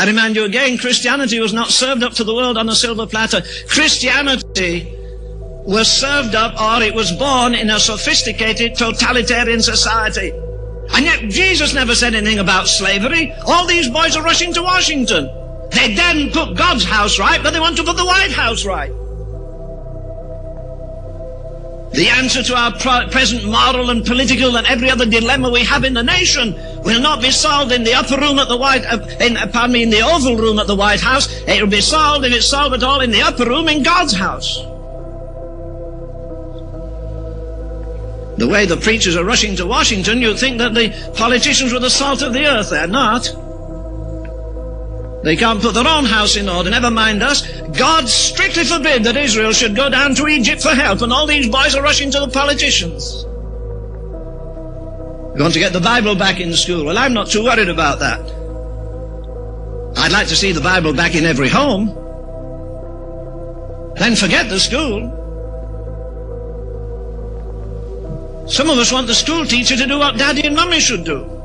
I remind you again, Christianity was not served up to the world on a silver platter. Christianity was served up, or it was born in a sophisticated totalitarian society. And yet Jesus never said anything about slavery. All these boys are rushing to Washington. They didn't put God's house right, but they want to put the White House right. The answer to our present moral and political and every other dilemma we have in the nation will not be solved in the upper room at the in the Oval Room at the White House. It will be solved, if it's solved at all, in the upper room in God's house. The way the preachers are rushing to Washington, you'd think that the politicians were the salt of the earth. They're not. They can't put their own house in order, never mind us. God strictly forbid that Israel should go down to Egypt for help, and all these boys are rushing to the politicians. We want to get the Bible back in school. Well, I'm not too worried about that. I'd like to see the Bible back in every home. Then forget the school. Some of us want the school teacher to do what Daddy and Mummy should do.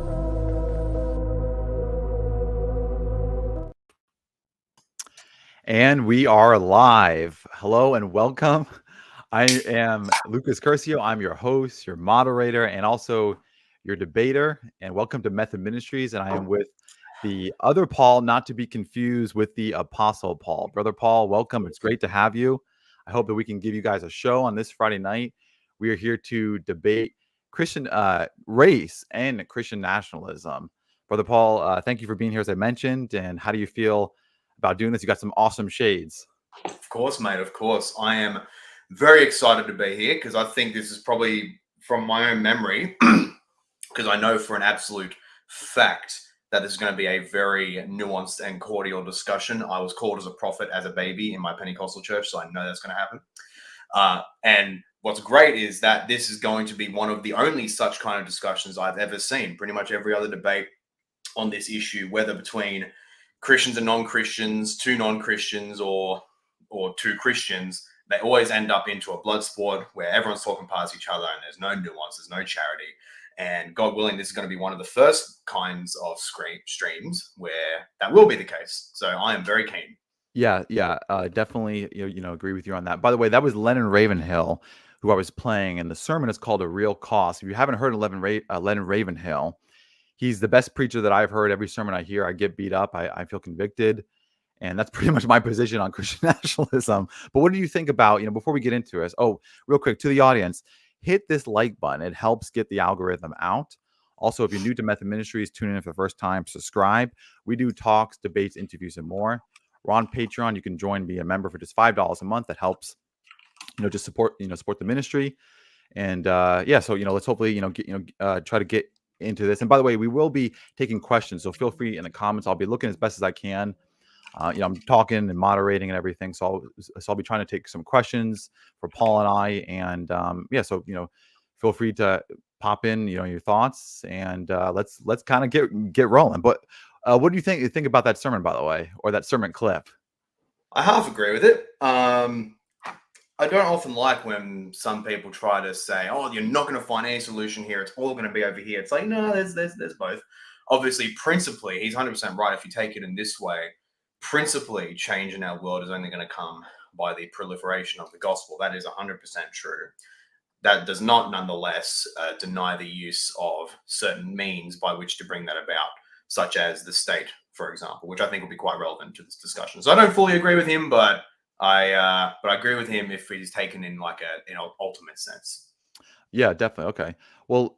And we are live. Hello and welcome. I am Lucas Curcio. I'm your host, your moderator, and also your debater. And welcome to Method Ministries. And I am with the other Paul, not to be confused with the Apostle Paul. Brother Paul, welcome. It's great to have you. I hope that we can give you guys a show on this Friday night. We are here to debate Christian race and Christian nationalism. Brother Paul, thank you for being here, as I mentioned. And how do you feel about doing this? You got some awesome shades. Of course, mate. Of course. I am very excited to be here because I think this is probably from my own memory, because I know for an absolute fact that this is going to be a very nuanced and cordial discussion. I was called as a prophet as a baby in my Pentecostal church, so I know that's going to happen. And what's great is that this is going to be one of the only such kind of discussions I've ever seen. Pretty much every other debate on this issue, whether between Christians and non-Christians, two non-Christians, or two Christians, they always end up into a blood sport where everyone's talking past each other and there's no nuance, there's no charity. And God willing, this is going to be one of the first kinds of streams where that will be the case. So I am very keen. Yeah, definitely. Agree with you on that. By the way, that was Lennon Ravenhill, who I was playing, and the sermon is called "A Real Cost." If you haven't heard of Lennon Ravenhill, he's the best preacher that I've heard. Every sermon I hear, I get beat up. I feel convicted. And that's pretty much my position on Christian nationalism. But what do you think about, before we get into it? Oh, real quick, to the audience, hit this like button. It helps get the algorithm out. Also, if you're new to Method Ministries, tune in for the first time, subscribe. We do talks, debates, interviews, and more. We're on Patreon. You can join, be a member for just $5 a month. That helps, just support the ministry. And so let's hopefully try to get into this. And by the way, we will be taking questions, so feel free in the comments. I'll be looking as best as I can. I'm talking and moderating and everything, so I'll be trying to take some questions for Paul and I. And so feel free to pop in your thoughts, and let's kind of get rolling. But what do you think about that sermon, by the way, or that sermon clip? I half agree with it. I don't often like when some people try to say, "Oh, you're not going to find any solution here. It's all going to be over here." It's like, no, there's both. Obviously, principally, he's 100% right. If you take it in this way, principally, change in our world is only going to come by the proliferation of the gospel. That is 100% true. That does not, nonetheless, deny the use of certain means by which to bring that about, such as the state, for example, which I think will be quite relevant to this discussion. So I don't fully agree with him, but I agree with him if he's taken in like an ultimate sense. Yeah, definitely. Okay. Well,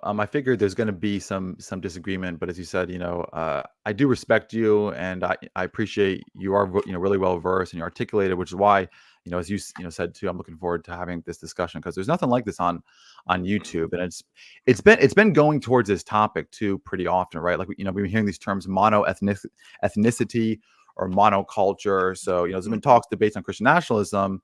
I figured there's going to be some disagreement, but as you said, I do respect you, and I appreciate you are really well versed and you articulated, which is why as you said too, I'm looking forward to having this discussion, because there's nothing like this on YouTube, and it's been going towards this topic too pretty often, right? Like we've been hearing these terms ethnicity or monoculture. So there's been talks, debates on Christian nationalism,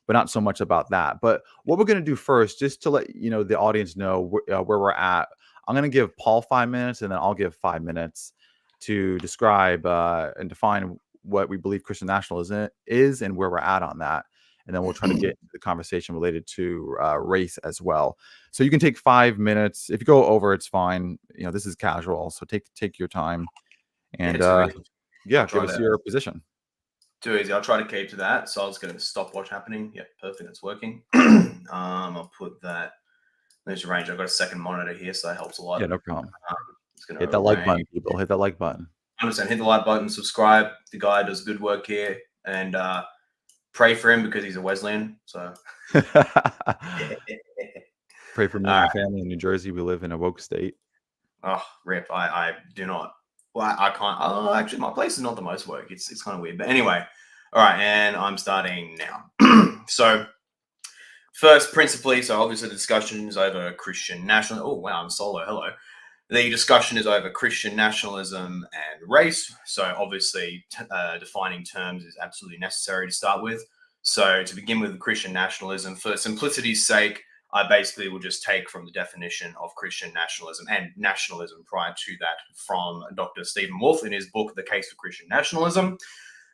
but not so much about that. But what we're going to do first, just to let the audience know where we're at, I'm going to give Paul 5 minutes, and then I'll give 5 minutes to describe and define what we believe Christian nationalism is and where we're at on that. And then we'll try to get into the conversation related to race as well. So you can take 5 minutes. If you go over, it's fine. This is casual, so take your time. And Yeah, give us your position. Too easy. I'll try to keep to that. So I was going to stopwatch happening. Yeah, perfect. That's working. I'll put that. There's your range. I've got a second monitor here, so that helps a lot. Yeah, no problem. It's going to Hit that like button, people. Hit that like button. 100%. Hit the like button, subscribe. The guy does good work here, and pray for him because he's a Wesleyan. So pray for me and my family in New Jersey. We live in a woke state. Oh, rip. I do not. Well, I can't. Oh, actually, my place is not the most woke. It's kind of weird. But anyway, all right, and I'm starting now. So first, principally, so obviously the discussion is over Christian nationalism. Oh, wow, I'm solo. Hello. The discussion is over Christian nationalism and race. So obviously, defining terms is absolutely necessary to start with. So to begin with Christian nationalism, for simplicity's sake, I basically will just take from the definition of Christian nationalism and nationalism prior to that from Dr. Stephen Wolfe in his book, The Case for Christian Nationalism,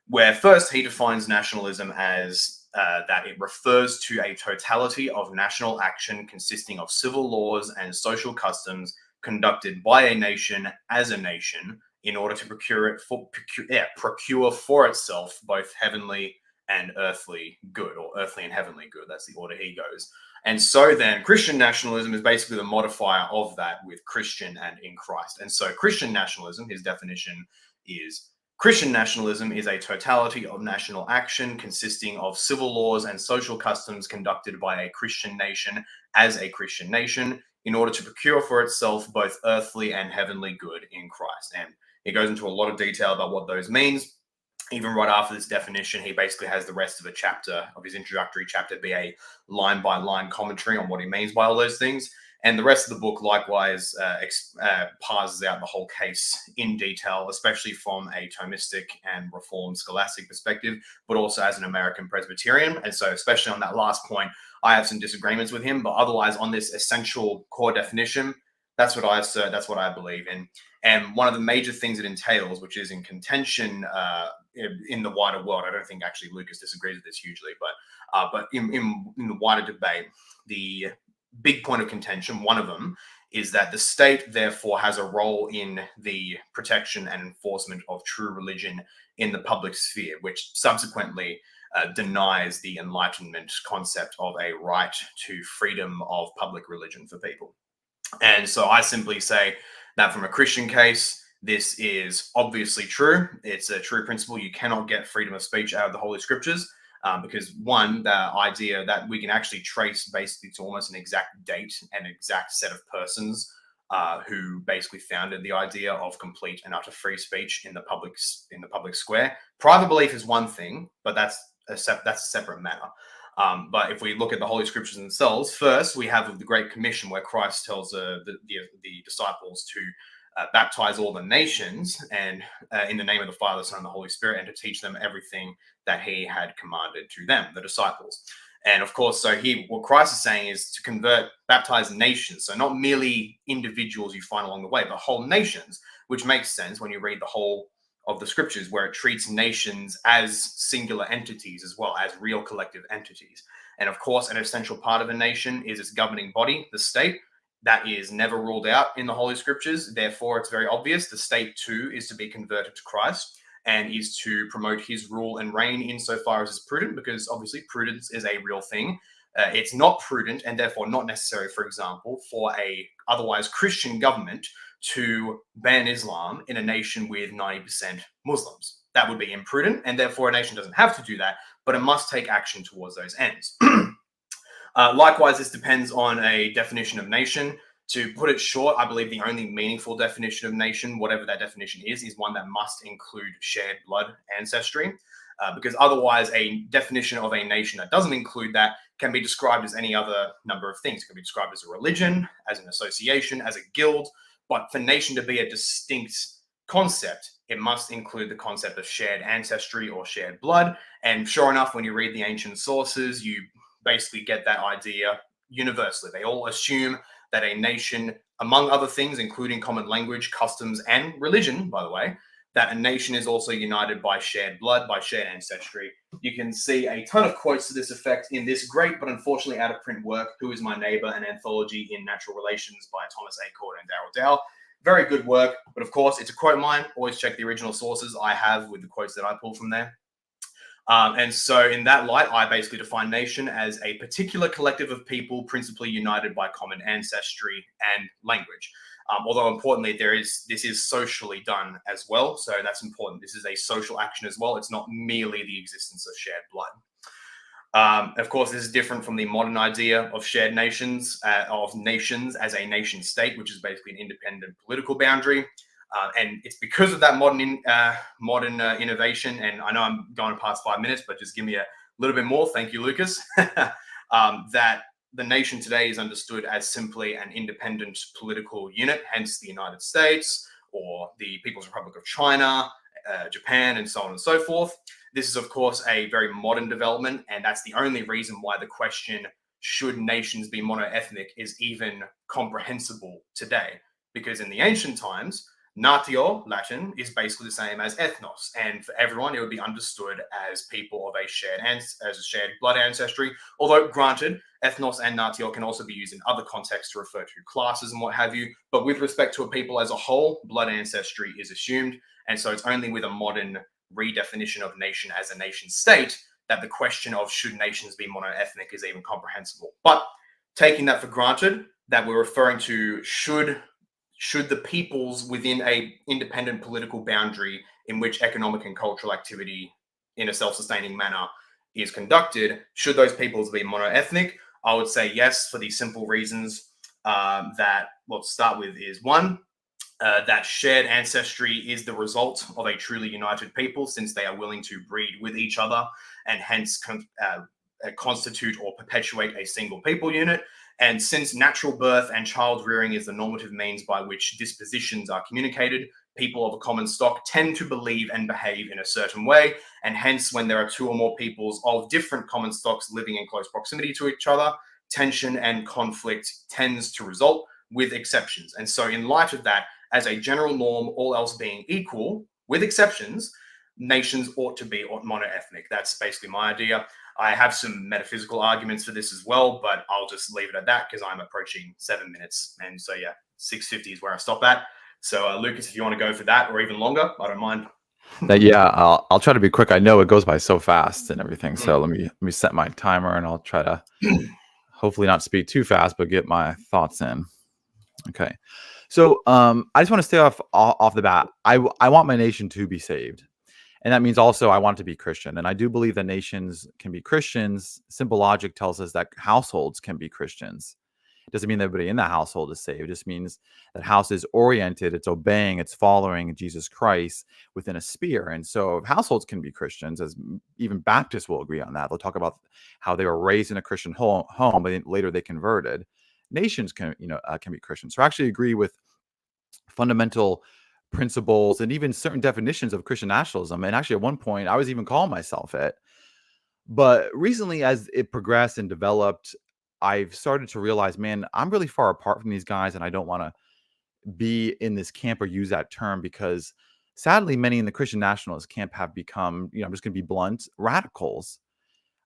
where first he defines nationalism as that it refers to a totality of national action consisting of civil laws and social customs conducted by a nation as a nation in order to procure for itself both heavenly and earthly good, or earthly and heavenly good. That's the order he goes. And so then Christian nationalism is basically the modifier of that with Christian and in Christ. And so Christian nationalism, his definition is Christian nationalism is a totality of national action consisting of civil laws and social customs conducted by a Christian nation as a Christian nation in order to procure for itself both earthly and heavenly good in Christ. And he goes into a lot of detail about what those means. Even right after this definition, he basically has the rest of a chapter of his introductory chapter be a line-by-line commentary on what he means by all those things. And the rest of the book likewise parses out the whole case in detail, especially from a Thomistic and Reformed scholastic perspective, but also as an American Presbyterian. And so especially on that last point, I have some disagreements with him, but otherwise on this essential core definition, that's what I assert, that's what I believe in. And one of the major things it entails, which is in contention in the wider world, I don't think actually Lucas disagrees with this hugely, but in the wider debate, the big point of contention, one of them, is that the state therefore has a role in the protection and enforcement of true religion in the public sphere, which subsequently denies the Enlightenment concept of a right to freedom of public religion for people. And so I simply say that from a Christian case, this is obviously true. It's a true principle. You cannot get freedom of speech out of the Holy Scriptures because, one, the idea that we can actually trace basically to almost an exact date and exact set of persons who basically founded the idea of complete and utter free speech in the public square. Private belief is one thing, but that's a separate matter. But if we look at the Holy Scriptures themselves, first we have the Great Commission where Christ tells the disciples to baptize all the nations and in the name of the Father, the Son, and the Holy Spirit, and to teach them everything that he had commanded to them, the disciples. And of course, so what Christ is saying is to baptize nations. So not merely individuals you find along the way, but whole nations, which makes sense when you read the whole of the Scriptures, where it treats nations as singular entities as well as real collective entities. And of course, an essential part of a nation is its governing body, the state. That is never ruled out in the Holy Scriptures. Therefore, it's very obvious the state too is to be converted to Christ and is to promote his rule and reign insofar as is prudent, because obviously prudence is a real thing. It's not prudent and therefore not necessary, for example, for a otherwise Christian government to ban Islam in a nation with 90% Muslims. That would be imprudent, and therefore a nation doesn't have to do that, but it must take action towards those ends. Likewise, this depends on a definition of nation. To put it short, I believe the only meaningful definition of nation, whatever that definition is one that must include shared blood ancestry, because otherwise a definition of a nation that doesn't include that can be described as any other number of things. It can be described as a religion, as an association, as a guild, but for nation to be a distinct concept, it must include the concept of shared ancestry or shared blood. And sure enough, when you read the ancient sources, you basically get that idea universally. They all assume that a nation, among other things, including common language, customs, and religion, by the way, that a nation is also united by shared blood, by shared ancestry. You can see a ton of quotes to this effect in this great but unfortunately out of print work, Who is My Neighbor? An Anthology in Natural Relations by Thomas A. Cord and Darrell Dow. Very good work. But of course, it's a quote of mine. Always check the original sources I have with the quotes that I pull from there. And so in that light, I basically define nation as a particular collective of people principally united by common ancestry and language. Although importantly, this is socially done as well. So that's important. This is a social action as well. It's not merely the existence of shared blood. Of course, this is different from the modern idea of shared nations, of nations as a nation state, which is basically an independent political boundary. And it's because of that modern innovation. And I know I'm going past 5 minutes, but just give me a little bit more. Thank you, Lucas. That the nation today is understood as simply an independent political unit, hence the United States or the People's Republic of China, Japan, and so on and so forth. This is, of course, a very modern development, and that's the only reason why the question, should nations be monoethnic, is even comprehensible today. Because in the ancient times, natio, Latin, is basically the same as ethnos, and for everyone, it would be understood as people of a shared blood ancestry. Although, granted, ethnos and natio can also be used in other contexts to refer to classes and what have you. But with respect to a people as a whole, blood ancestry is assumed, and so it's only with a modern redefinition of nation as a nation state that the question of should nations be monoethnic is even comprehensible. But taking that for granted, that we're referring to should the peoples within a independent political boundary in which economic and cultural activity in a self-sustaining manner is conducted, should those peoples be monoethnic? I would say yes, for the simple reasons that we'll start with is one, that shared ancestry is the result of a truly united people, since they are willing to breed with each other and hence constitute or perpetuate a single people unit. And since natural birth and child rearing is the normative means by which dispositions are communicated, people of a common stock tend to believe and behave in a certain way. And hence, when there are two or more peoples of different common stocks living in close proximity to each other, tension and conflict tends to result, with exceptions. And so in light of that, as a general norm, all else being equal, with exceptions, nations ought to be monoethnic. That's basically my idea. I have some metaphysical arguments for this as well, but I'll just leave it at that because I'm approaching 7 minutes. And so, yeah, 6:50 is where I stop at. So, Lucas, if you want to go for that or even longer, I don't mind. Yeah, I'll try to be quick. I know it goes by so fast and everything. So let me set my timer, and I'll try to hopefully not speak too fast, but get my thoughts in. Okay. So I just want to stay off the bat. I want my nation to be saved. And that means also I want to be Christian. And I do believe that nations can be Christians. Simple logic tells us that households can be Christians. It doesn't mean that everybody in the household is saved. It just means that house is oriented, it's obeying, it's following Jesus Christ within a sphere. And so households can be Christians, as even Baptists will agree on that. They'll talk about how they were raised in a Christian home, but later they converted. Nations can be Christians. So I actually agree with fundamental principles and even certain definitions of Christian nationalism. And actually, at one point, I was even calling myself it. But recently, as it progressed and developed, I've started to realize, man, I'm really far apart from these guys, and I don't want to be in this camp or use that term because sadly, many in the Christian nationalist camp have become, I'm just going to be blunt, radicals.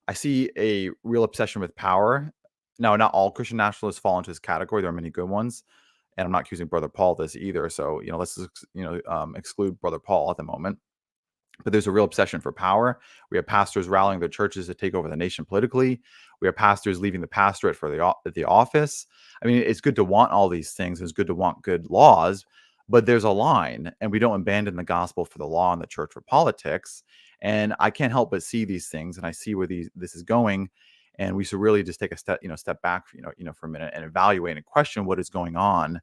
I see a real obsession with power. Now, not all Christian nationalists fall into this category. There are many good ones. And I'm not accusing Brother Paul of this either. So, let's exclude Brother Paul at the moment. But there's a real obsession for power. We have pastors rallying their churches to take over the nation politically. We have pastors leaving the pastorate for the office. I mean, it's good to want all these things. It's good to want good laws, but there's a line, and we don't abandon the gospel for the law and the church for politics. And I can't help but see these things, and I see where this is going. And we should really just take a step back, for a minute and evaluate and question what is going on.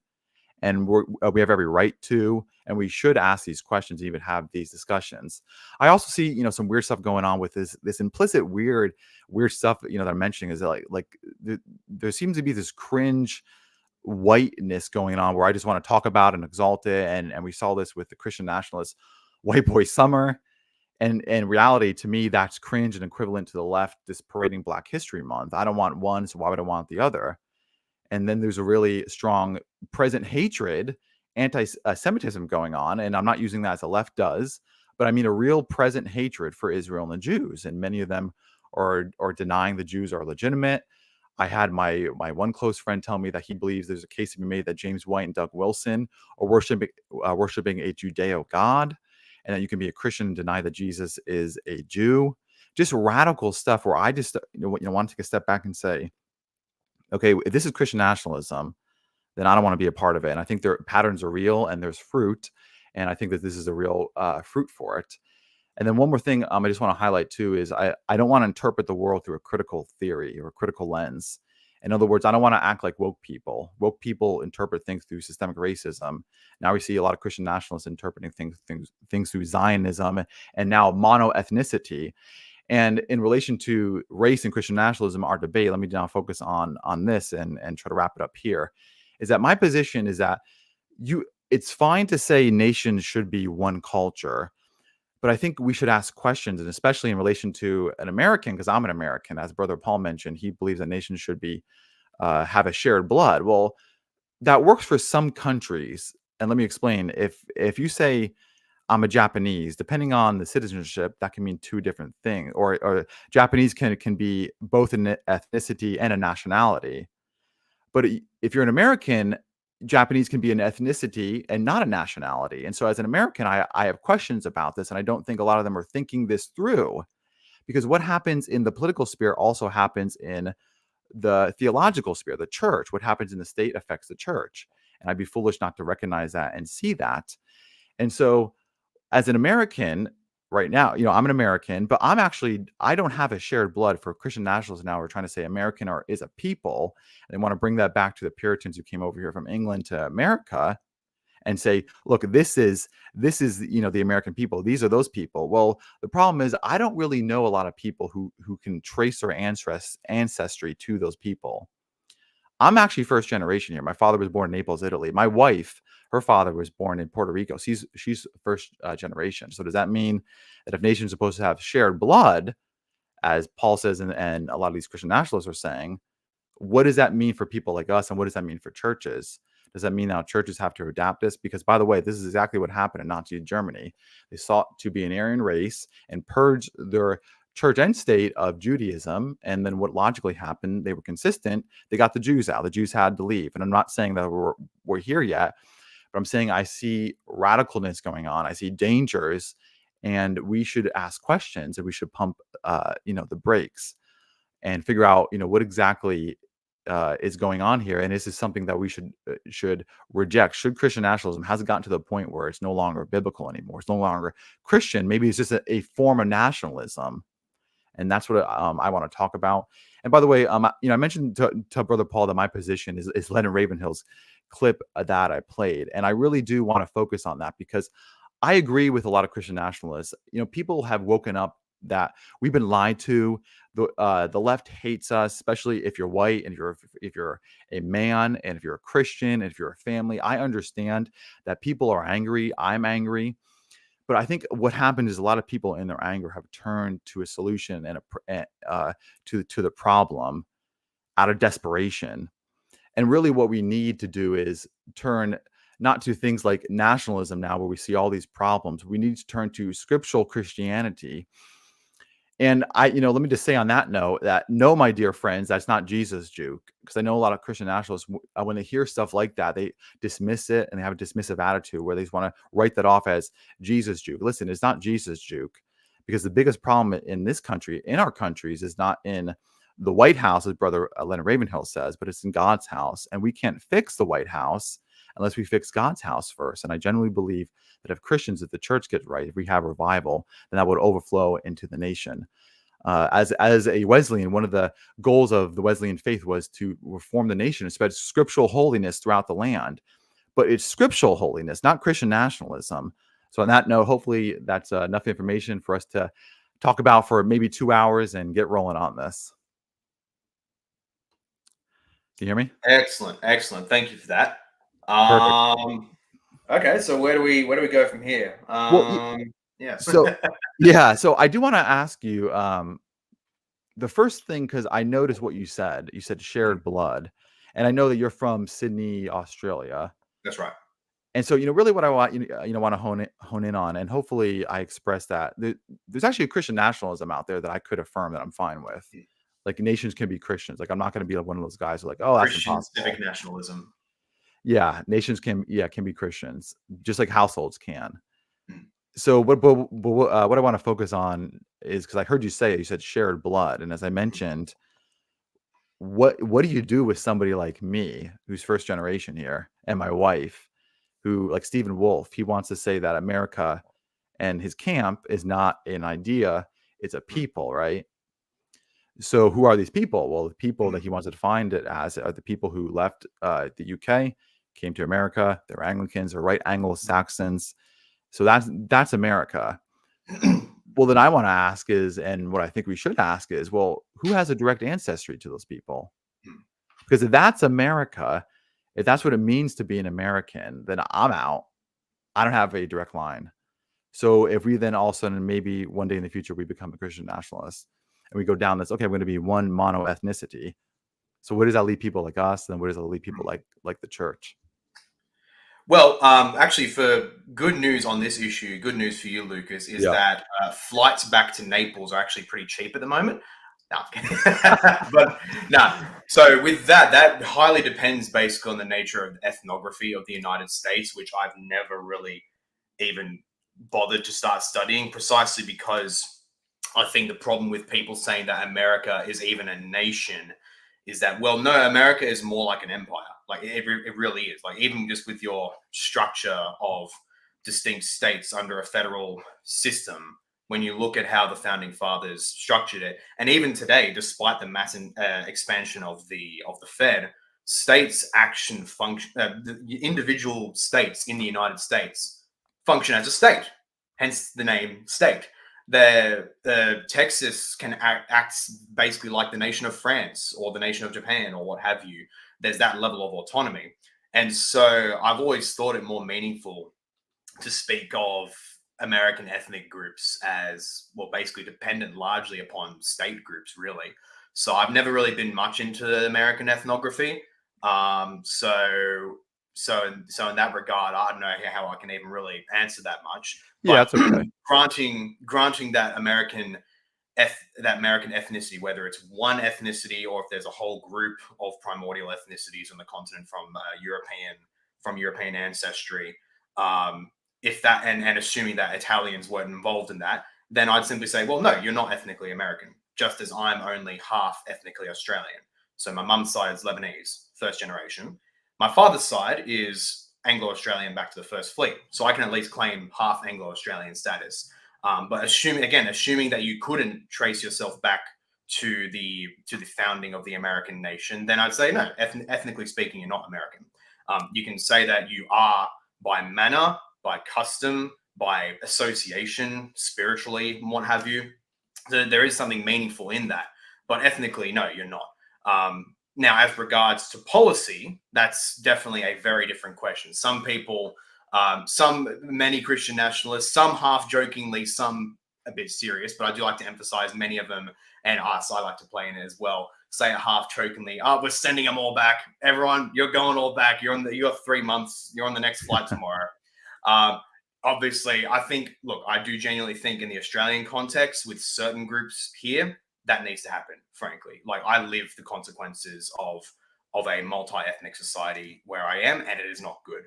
And we have every right to, and we should ask these questions and even have these discussions. I also see, some weird stuff going on with this implicit weird stuff, that I'm mentioning is that like there seems to be this cringe whiteness going on where I just want to talk about and exalt it. And we saw this with the Christian nationalist White Boy Summer. And in reality, to me, that's cringe and equivalent to the left just parading Black History Month. I don't want one, so why would I want the other? And then there's a really strong present hatred, anti-Semitism going on. And I'm not using that as the left does, but I mean a real present hatred for Israel and the Jews. And many of them are denying the Jews are legitimate. I had my one close friend tell me that he believes there's a case to be made that James White and Doug Wilson are worshiping a Judeo God, and that you can be a Christian and deny that Jesus is a Jew. Just radical stuff where I just want to take a step back and say, okay, if this is Christian nationalism, then I don't want to be a part of it. And I think their patterns are real and there's fruit, and I think that this is a real fruit for it. And then one more thing I just want to highlight too is I don't want to interpret the world through a critical theory or a critical lens. In other words, I don't want to act like woke people. Woke people interpret things through systemic racism. Now we see a lot of Christian nationalists interpreting things through Zionism and now mono-ethnicity. And in relation to race and Christian nationalism, our debate, let me now focus on this and try to wrap it up here, is that my position is that it's fine to say nations should be one culture, but I think we should ask questions, and especially in relation to an American, because I'm an American, as Brother Paul mentioned, he believes that nations should be have a shared blood. Well, that works for some countries, and let me explain. If you say I'm a Japanese, depending on the citizenship, that can mean two different things. Or Japanese can be both an ethnicity and a nationality. But if you're an American, Japanese can be an ethnicity and not a nationality. And so as an American, I have questions about this, and I don't think a lot of them are thinking this through, because what happens in the political sphere also happens in the theological sphere, the church. What happens in the state affects the church. And I'd be foolish not to recognize that and see that. And so as an American right now, I'm an American, but I don't have a shared blood for Christian nationalists now. We're trying to say American is a people. And they want to bring that back to the Puritans who came over here from England to America and say, look, this is the American people. These are those people. Well, the problem is I don't really know a lot of people who can trace their ancestry to those people. I'm actually first generation here. My father was born in Naples, Italy. My wife, her father was born in Puerto Rico. She's first generation. So does that mean that if nations are supposed to have shared blood, as Paul says, and a lot of these Christian nationalists are saying, what does that mean for people like us, and what does that mean for churches? Does that mean now churches have to adapt this? Because, by the way, this is exactly what happened in Nazi Germany. They sought to be an Aryan race and purge their church and state of Judaism. And then what logically happened, they were consistent. They got the Jews out. The Jews had to leave. And I'm not saying that we're here yet, but I'm saying I see radicalness going on. I see dangers, and we should ask questions, and we should pump, the brakes and figure out, what exactly is going on here. And this is something that we should reject. Should Christian nationalism hasn't gotten to the point where it's no longer biblical anymore. It's no longer Christian. Maybe it's just a form of nationalism. And that's what I want to talk about. And by the way, I mentioned to Brother Paul that my position is Leonard Ravenhill's clip that I played. And I really do want to focus on that, because I agree with a lot of Christian nationalists. People have woken up that we've been lied to. The left hates us, especially if you're white and if you're a man, and if you're a Christian, and if you're a family. I understand that people are angry. I'm angry. But I think what happened is a lot of people in their anger have turned to a solution and to the problem out of desperation. And really what we need to do is turn not to things like nationalism now, where we see all these problems. We need to turn to scriptural Christianity. And let me just say on that note that no, my dear friends, that's not Jesus juke. Because I know a lot of Christian nationalists, when they hear stuff like that, they dismiss it, and they have a dismissive attitude where they just want to write that off as Jesus juke. Listen, it's not Jesus juke, because the biggest problem in this country, in our countries, is not in the White House, as Brother Leonard Ravenhill says, but it's in God's house. And we can't fix the White House unless we fix God's house first. And I genuinely believe that if the church gets right, if we have revival, then that would overflow into the nation. As a Wesleyan, one of the goals of the Wesleyan faith was to reform the nation and spread scriptural holiness throughout the land. But it's scriptural holiness, not Christian nationalism. So on that note, hopefully that's enough information for us to talk about for maybe 2 hours and get rolling on this. Can you hear me? Excellent. Thank you for that. Perfect. Okay, so where do we go from here? Yeah. So I do want to ask you the first thing, because I noticed what you said. You said shared blood, and I know that you're from Sydney, Australia. That's right. And so, really what I want want to hone in on, and hopefully I express that there's actually a Christian nationalism out there that I could affirm that I'm fine with. Like nations can be Christians. Like I'm not going to be like one of those guys who are like, oh, that's Christian impossible. civic nationalism. Yeah, nations can be Christians, just like households can. Mm. So what I want to focus on is, because I heard you say it, you said shared blood, and as I mentioned, what do you do with somebody like me who's first generation here, and my wife, who, like Stephen Wolfe, he wants to say that America and his camp is not an idea, it's a people, right? So who are these people? Well, the people that he wants to define it as are the people who left the UK, came to America. They're Anglicans or right Anglo-Saxons. So that's America. Well, then I want to ask is, and what I think we should ask is, well, who has a direct ancestry to those people? Because if that's America, if that's what it means to be an American, then I'm out. I don't have a direct line. So if we then all of a sudden, maybe one day in the future, we become a Christian nationalist and we go down this, okay, I'm going to be one mono ethnicity. So where does that leave people like us? And where does that leave people like the church? Well, actually, for good news on this issue, good news for you, Lucas, is that flights back to Naples are actually pretty cheap at the moment. No, but no. So with that highly depends basically on the nature of ethnography of the United States, which I've never really even bothered to start studying, precisely because I think the problem with people saying that America is even a nation is that, well, no, America is more like an empire. Like it really is. Like even just with your structure of distinct states under a federal system, when you look at how the founding fathers structured it, and even today, despite the massive expansion of the Fed, states action function, the individual states in the United States function as a state, hence the name state. Texas can act basically like the nation of France or the nation of Japan or what have you. There's that level of autonomy. And so I've always thought it more meaningful to speak of American ethnic groups as, well, basically dependent largely upon state groups, really. So I've never really been much into American ethnography. So in that regard, I don't know how I can even really answer that much. Yeah, that's okay. Granting that American ethnicity, whether it's one ethnicity or if there's a whole group of primordial ethnicities on the continent from European ancestry, if that and assuming that Italians weren't involved in that, then I'd simply say, well, no, you're not ethnically American, just as I'm only half ethnically Australian. So my mum's side is Lebanese, first generation. My father's side is Anglo-Australian back to the First Fleet. So I can at least claim half Anglo-Australian status. But assuming that you couldn't trace yourself back to the founding of the American nation, then I'd say no, ethnically speaking, you're not American. You can say that you are by manner, by custom, by association, spiritually, and what have you. So there is something meaningful in that. But ethnically, no, you're not. Now, as regards to policy, that's definitely a very different question. Some people, many Christian nationalists, some half jokingly, some a bit serious, but I do like to emphasize many of them, and us, I like to play in it as well, say it half jokingly, we're sending them all back. Everyone, you're going all back. You got 3 months. You're on the next flight tomorrow. Obviously, I do genuinely think in the Australian context with certain groups here, that needs to happen, frankly. Like I live the consequences of a multi-ethnic society where I am, and it is not good.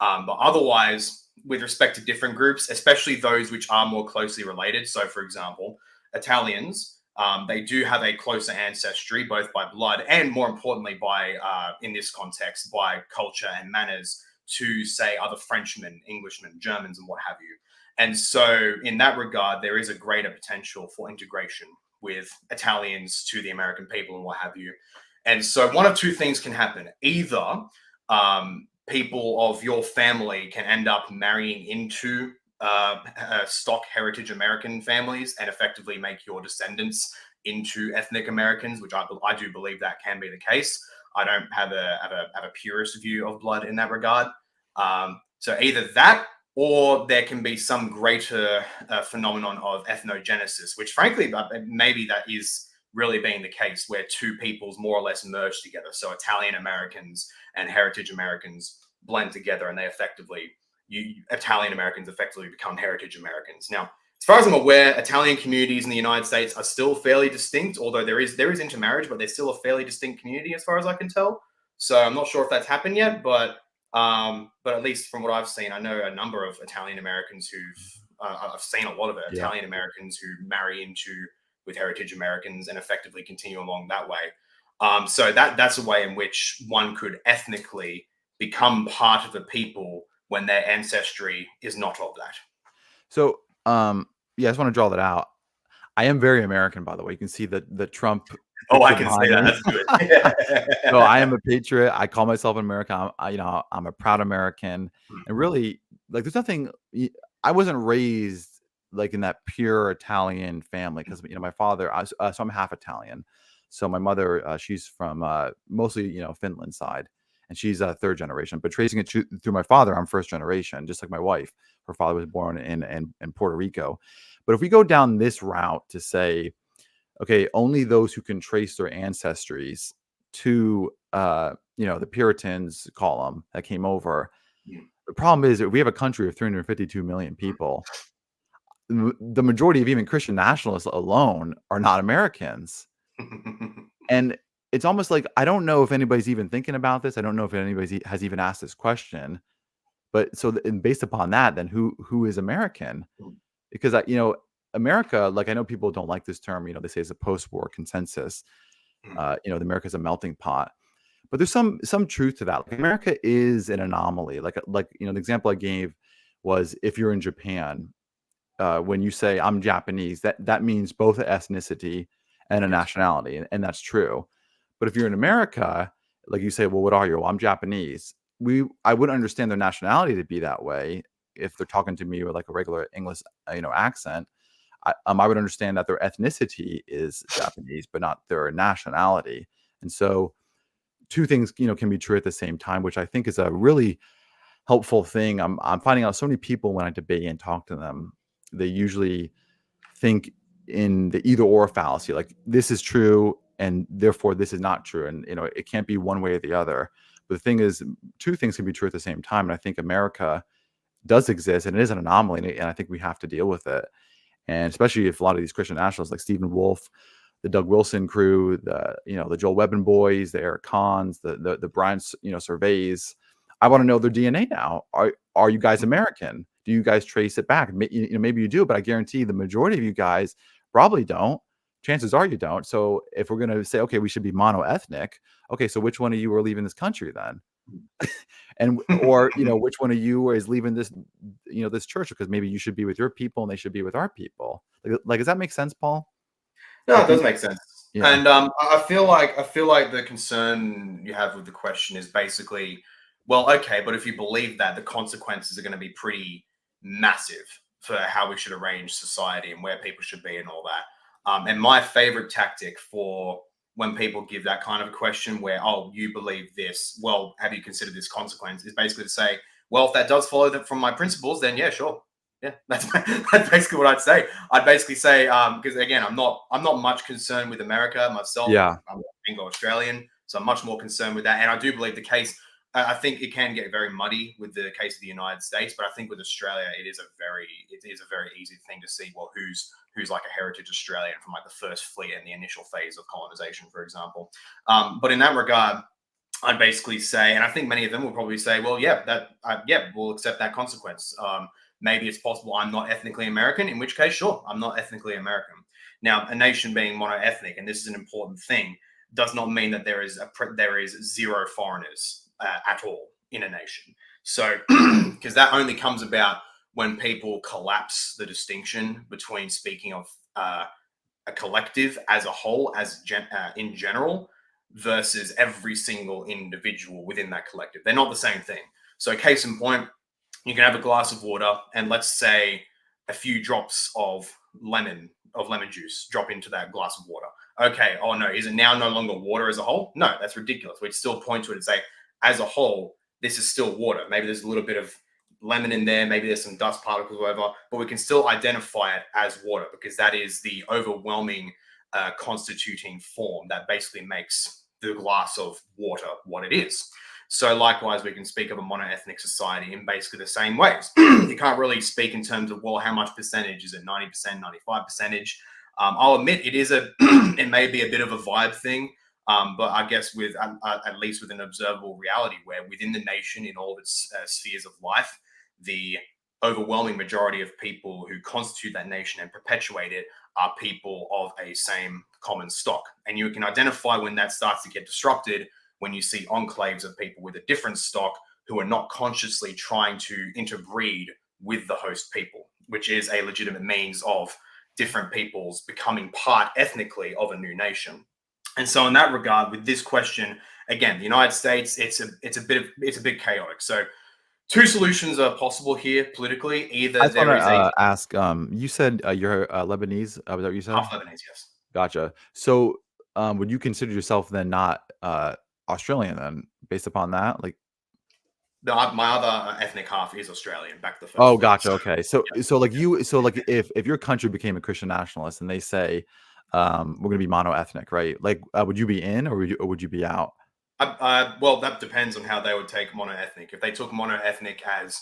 But otherwise, with respect to different groups, especially those which are more closely related. So for example, Italians, they do have a closer ancestry, both by blood and more importantly by, in this context, by culture and manners to say other Frenchmen, Englishmen, Germans, and what have you. And so in that regard, there is a greater potential for integration with Italians to the American people and what have you. And so one of two things can happen. Either people of your family can end up marrying into stock heritage American families and effectively make your descendants into ethnic Americans, which I do believe that can be the case. I don't have a purist view of blood in that regard. So either that, or there can be some greater phenomenon of ethnogenesis, which frankly, maybe that is really being the case, where two peoples more or less merge together. So Italian Americans and heritage Americans blend together, and they Italian Americans effectively become heritage Americans. Now, as far as I'm aware, Italian communities in the United States are still fairly distinct, although there is intermarriage, but they're still a fairly distinct community as far as I can tell. So I'm not sure if that's happened yet, but at least from what I've seen, I know a number of Italian Americans I've seen a lot of Italian Americans who marry into with heritage Americans and effectively continue along that way. So that's a way in which one could ethnically become part of the people when their ancestry is not of that. So, yeah, I just want to draw that out. I am very American, by the way. You can see the Trump. Oh, I can say that. That's good. So I am a patriot. I call myself an American. I'm a proud American, and really, like, there's nothing. I wasn't raised like in that pure Italian family because my father. So I'm half Italian. So my mother, she's from mostly Finland side, and she's a third generation. But tracing it through my father, I'm first generation, just like my wife. Her father was born in Puerto Rico. But if we go down this route to say, okay, only those who can trace their ancestries to, the Puritans column that came over. The problem is that we have a country of 352 million people. The majority of even Christian nationalists alone are not Americans. And it's almost like, I don't know if anybody's even thinking about this. I don't know if anybody has even asked this question. But and based upon that, then who is American? Because America, like, I know people don't like this term. They say it's a post-war consensus. America's a melting pot. But there's some truth to that. Like, America is an anomaly. Like the example I gave was, if you're in Japan, when you say I'm Japanese, that means both an ethnicity and a nationality, and that's true. But if you're in America, like, you say, well, what are you? Well, I'm Japanese. I wouldn't understand their nationality to be that way if they're talking to me with like a regular English, accent. I would understand that their ethnicity is Japanese, but not their nationality. And so, two things, can be true at the same time, which I think is a really helpful thing. I'm finding out so many people, when I debate and talk to them, they usually think in the either or fallacy, like, this is true and therefore this is not true, and it can't be one way or the other. But the thing is, two things can be true at the same time, and I think America does exist, and it is an anomaly, and I think we have to deal with it. And especially if a lot of these Christian nationalists, like Stephen Wolfe, the Doug Wilson crew, the Joel Webbon boys, the Eric Kahns, the Brian Surveys, I want to know their DNA now. Are you guys American? Do you guys trace it back? Maybe you do, but I guarantee the majority of you guys probably don't. Chances are you don't. So if we're going to say, okay, we should be mono-ethnic, okay, so which one of you are leaving this country then? Or which one of you is leaving this this church, because maybe you should be with your people and they should be with our people. Like does that make sense, Paul? No, it does make sense. Yeah. And I feel like the concern you have with the question is basically, well, okay, but if you believe that, the consequences are going to be pretty massive for how we should arrange society and where people should be and all that. And my favorite tactic for when people give that kind of a question where, oh, you believe this, well, have you considered this consequence, is basically to say, well, if that does follow from my principles, then yeah, sure. Yeah, that's basically what I'd say. I'd basically say, because again, I'm not much concerned with America myself. Yeah. I'm Anglo-Australian, so I'm much more concerned with that. And I do believe the case, I think it can get very muddy with the case of the United States, but I think with Australia, it is a very easy thing to see, well, who's like a heritage Australian from like the first fleet and the initial phase of colonization, for example. But in that regard, I'd basically say, and I think many of them will probably say, well, yeah, we'll accept that consequence. Maybe it's possible I'm not ethnically American, in which case, sure, I'm not ethnically American. Now, a nation being mono-ethnic, and this is an important thing, does not mean that there is zero foreigners at all in a nation. So, because that only comes about when people collapse the distinction between speaking of a collective as a whole, in general, versus every single individual within that collective. They're not the same thing. So, case in point, you can have a glass of water, and let's say a few drops of lemon juice drop into that glass of water. Okay, oh no, is it now no longer water as a whole? No, that's ridiculous. We'd still point to it and say, as a whole, this is still water. Maybe there's a little bit of lemon in there, maybe there's some dust particles, whatever, but we can still identify it as water because that is the overwhelming constituting form that basically makes the glass of water what it is. So likewise, we can speak of a monoethnic society in basically the same ways. You can't really speak in terms of, well, how much percentage is it? 90%, 95%. I'll admit it is it may be a bit of a vibe thing, but I guess with at least with an observable reality where within the nation, in all of its spheres of life, the overwhelming majority of people who constitute that nation and perpetuate it are people of a same common stock. And you can identify when that starts to get disrupted when you see enclaves of people with a different stock who are not consciously trying to interbreed with the host people, which is a legitimate means of different peoples becoming part ethnically of a new nation. And so in that regard, with this question, again, the United States, it's a bit chaotic. So two solutions are possible here politically. Either I just want there is a to ask. You said you're Lebanese. Was that what you said? half Lebanese, yes. Gotcha. So, would you consider yourself then not Australian then, based upon that? Like, My other ethnic half is Australian. Back to the first. oh, fleet. gotcha. So, Okay. So, yeah. so like if your country became a Christian nationalist and they say, we're going to be mono-ethnic, right? Like, would you be in or would you be out? Well, that depends on how they would take monoethnic. If they took monoethnic as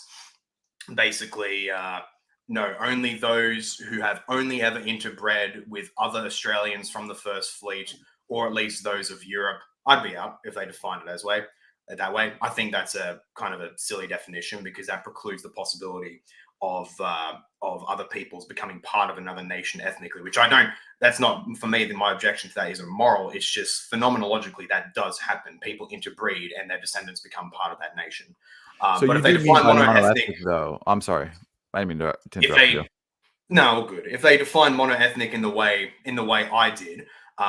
basically no, only those who have only ever interbred with other Australians from the First Fleet, or at least those of Europe, I'd be out if they define it that way. I think that's a kind of a silly definition because that precludes the possibility of other peoples becoming part of another nation ethnically, which I don't. That's not for me. My objection to that isn't moral. It's just phenomenologically that does happen. People interbreed and their descendants become part of that nation. So but you if they do mean define by monoethnic, mono-ethnic, though. I'm sorry, I didn't mean to if interrupt you. they no, good. If they define monoethnic in the way I did,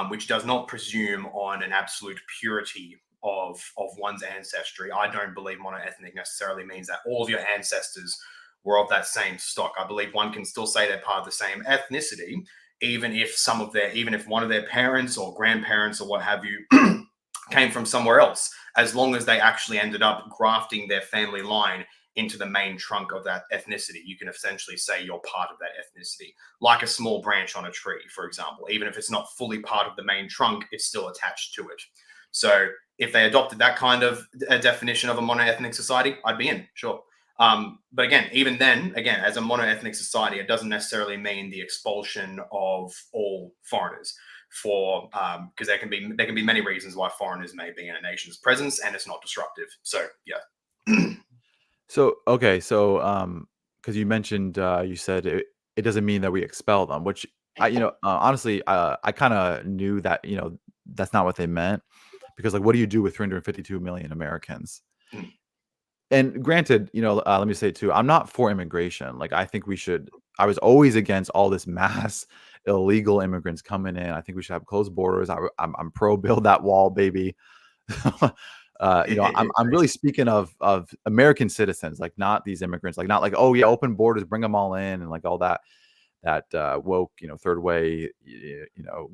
which does not presume on an absolute purity of one's ancestry, I don't believe monoethnic necessarily means that all of your ancestors were of that same stock. I believe one can still say they're part of the same ethnicity, even if one of their parents or grandparents or what have you came from somewhere else, as long as they actually ended up grafting their family line into the main trunk of that ethnicity. You can essentially say you're part of that ethnicity, like a small branch on a tree, for example. Even if it's not fully part of the main trunk, it's still attached to it. So if they adopted that kind of a definition of a monoethnic society, I'd be in, sure. But again, even then, as a monoethnic society, it doesn't necessarily mean the expulsion of all foreigners. Because there can be many reasons why foreigners may be in a nation's presence, and it's not disruptive. So yeah. So okay, so because you mentioned you said it doesn't mean that we expel them, which honestly I kind of knew that that's not what they meant, because like what do you do with 352 million Americans? Mm. And granted, let me say too, I'm not for immigration. Like I was always against all this mass illegal immigrants coming in. I think we should have closed borders. I'm pro build that wall, baby. I'm really speaking of American citizens, like not these immigrants, like not like, oh yeah, open borders, bring them all in, and like all that woke, third way,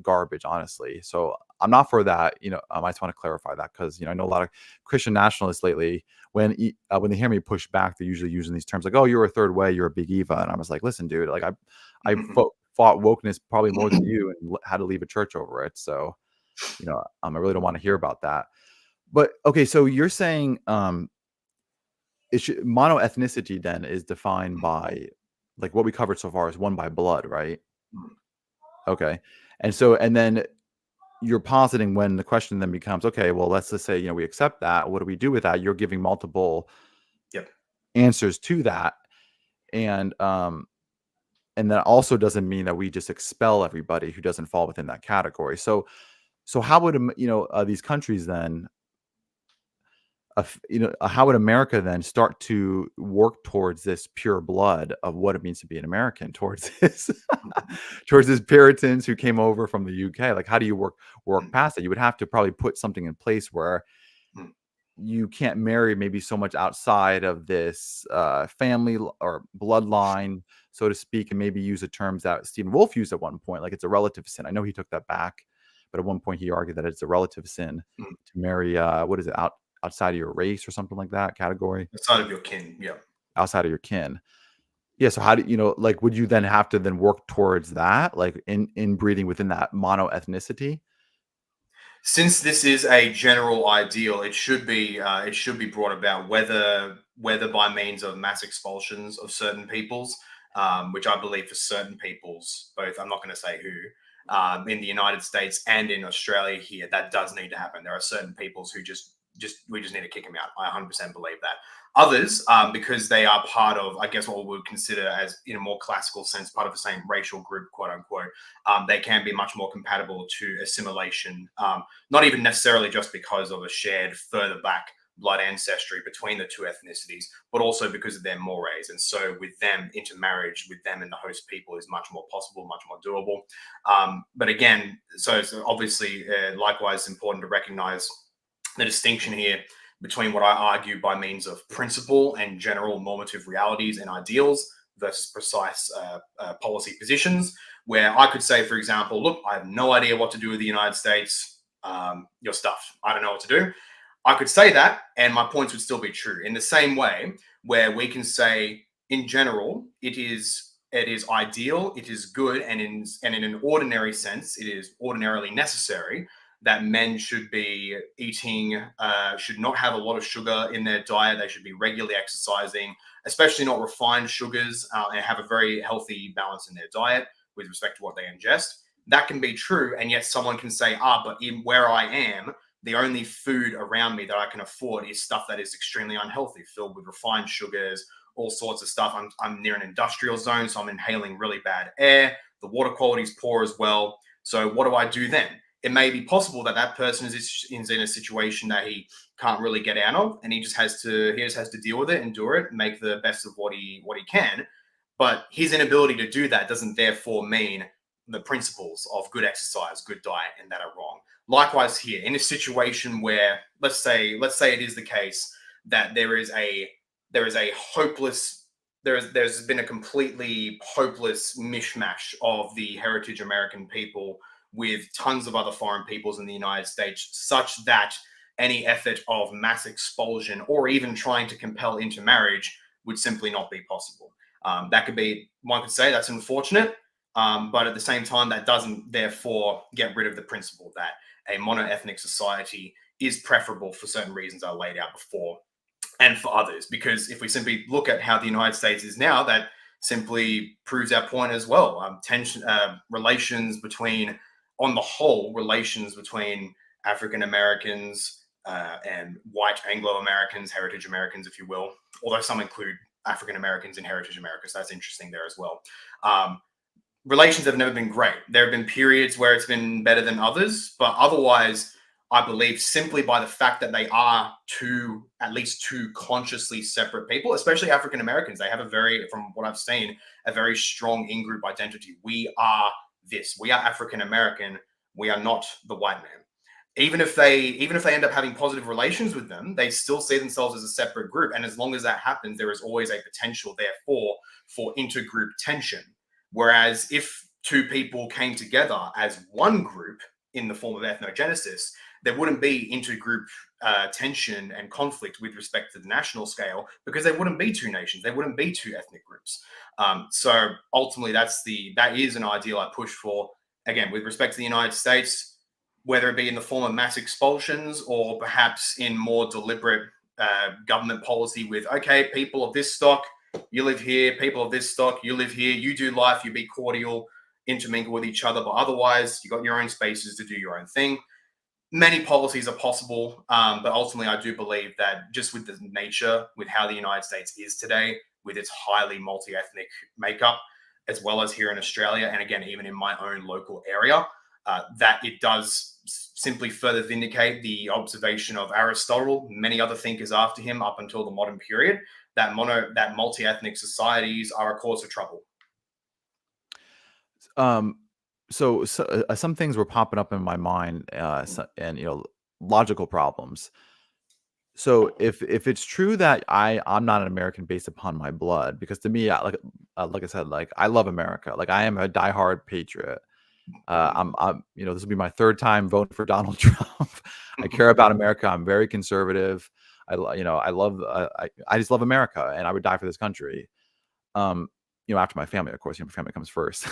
garbage, honestly. So I'm not for that. I just want to clarify that because, I know a lot of Christian nationalists lately, when they hear me push back, they're usually using these terms like, oh, you're a third way, you're a big Eva. And I was like, listen, dude, like I fought wokeness probably more than you and had to leave a church over it. So, I really don't want to hear about that. But okay, so you're saying monoethnicity then is defined by, like, what we covered so far is one by blood, right? Okay. And then you're positing when the question then becomes, okay, well, let's just say, we accept that. What do we do with that? You're giving multiple answers to that. And that also doesn't mean that we just expel everybody who doesn't fall within that category. So how would, these countries then, how would America then start to work towards this pure blood of what it means to be an American, towards this towards these Puritans who came over from the UK? Like, how do you work past it? You would have to probably put something in place where you can't marry maybe so much outside of this family or bloodline, so to speak, and maybe use the terms that Stephen Wolfe used at one point, like it's a relative sin. I know he took that back, but at one point he argued that it's a relative sin to marry what is it, outside of your race or something like that category. Outside of your kin, yeah. Outside of your kin. Yeah. So how do like, would you then have to work towards that, like in breeding within that mono ethnicity? Since this is a general ideal, it should be brought about whether by means of mass expulsions of certain peoples, which I believe for certain peoples, both, I'm not going to say who, in the United States and in Australia here, that does need to happen. There are certain peoples who we just need to kick them out. I 100% believe that. Others, because they are part of, I guess, what we would consider as, in a more classical sense, part of the same racial group, quote unquote, they can be much more compatible to assimilation, not even necessarily just because of a shared further back blood ancestry between the two ethnicities, but also because of their mores. And so with them, intermarriage with them and the host people is much more possible, much more doable. But again, so obviously, likewise important to recognize the distinction here between what I argue by means of principle and general normative realities and ideals versus precise policy positions, where I could say, for example, look, I have no idea what to do with the United States. You're stuffed. I don't know what to do. I could say that, and my points would still be true. In the same way, where we can say, in general, it is ideal, it is good, and in an ordinary sense, it is ordinarily necessary that men should be eating, should not have a lot of sugar in their diet. They should be regularly exercising, especially not refined sugars, and have a very healthy balance in their diet with respect to what they ingest. That can be true, and yet someone can say, but in where I am, the only food around me that I can afford is stuff that is extremely unhealthy, filled with refined sugars, all sorts of stuff. I'm near an industrial zone, so I'm inhaling really bad air. The water quality is poor as well. So what do I do then? It may be possible that that person is in a situation that he can't really get out of, and he just has to deal with it, endure it, make the best of what he can. But his inability to do that doesn't therefore mean the principles of good exercise, good diet, and that are wrong. Likewise here, in a situation where let's say it is the case that there's been a completely hopeless mishmash of the heritage American people with tons of other foreign peoples in the United States, such that any effort of mass expulsion or even trying to compel intermarriage would simply not be possible. That could be, one could say that's unfortunate, but at the same time, that doesn't therefore get rid of the principle that a mono-ethnic society is preferable for certain reasons I laid out before, and for others. Because if we simply look at how the United States is now, that simply proves our point as well. Relations between, on the whole, relations between African Americans and white Anglo Americans, heritage Americans, if you will, although some include African Americans in heritage America, so that's interesting there as well. Relations have never been great. There have been periods where it's been better than others, but otherwise, I believe simply by the fact that they are at least two consciously separate people, especially African Americans, they have from what I've seen, a very strong in-group identity. We are this. We are African American. We are not the white man. Even if they end up having positive relations with them, they still see themselves as a separate group. And as long as that happens, there is always a potential, therefore, for intergroup tension. Whereas if two people came together as one group in the form of ethnogenesis, there wouldn't be intergroup tension and conflict with respect to the national scale, because there wouldn't be two nations, there wouldn't be two ethnic groups. So ultimately, that is an ideal I push for. Again, with respect to the United States, whether it be in the form of mass expulsions or perhaps in more deliberate government policy with, okay, people of this stock, you live here, people of this stock, you live here, you do life, you be cordial, intermingle with each other, but otherwise you got your own spaces to do your own thing. Many policies are possible, but ultimately I do believe that just with the nature, with how the United States is today, with its highly multi-ethnic makeup, as well as here in Australia, and again, even in my own local area, that it does simply further vindicate the observation of Aristotle, many other thinkers after him up until the modern period, that multi-ethnic societies are a cause of trouble. So some things were popping up in my mind, and logical problems. So if it's true that I'm not an American based upon my blood, because to me, like I said, like I love America, like I am a diehard patriot. I'm this will be my third time voting for Donald Trump. I care about America. I'm very conservative. I just love America, and I would die for this country. After my family, of course, my family comes first.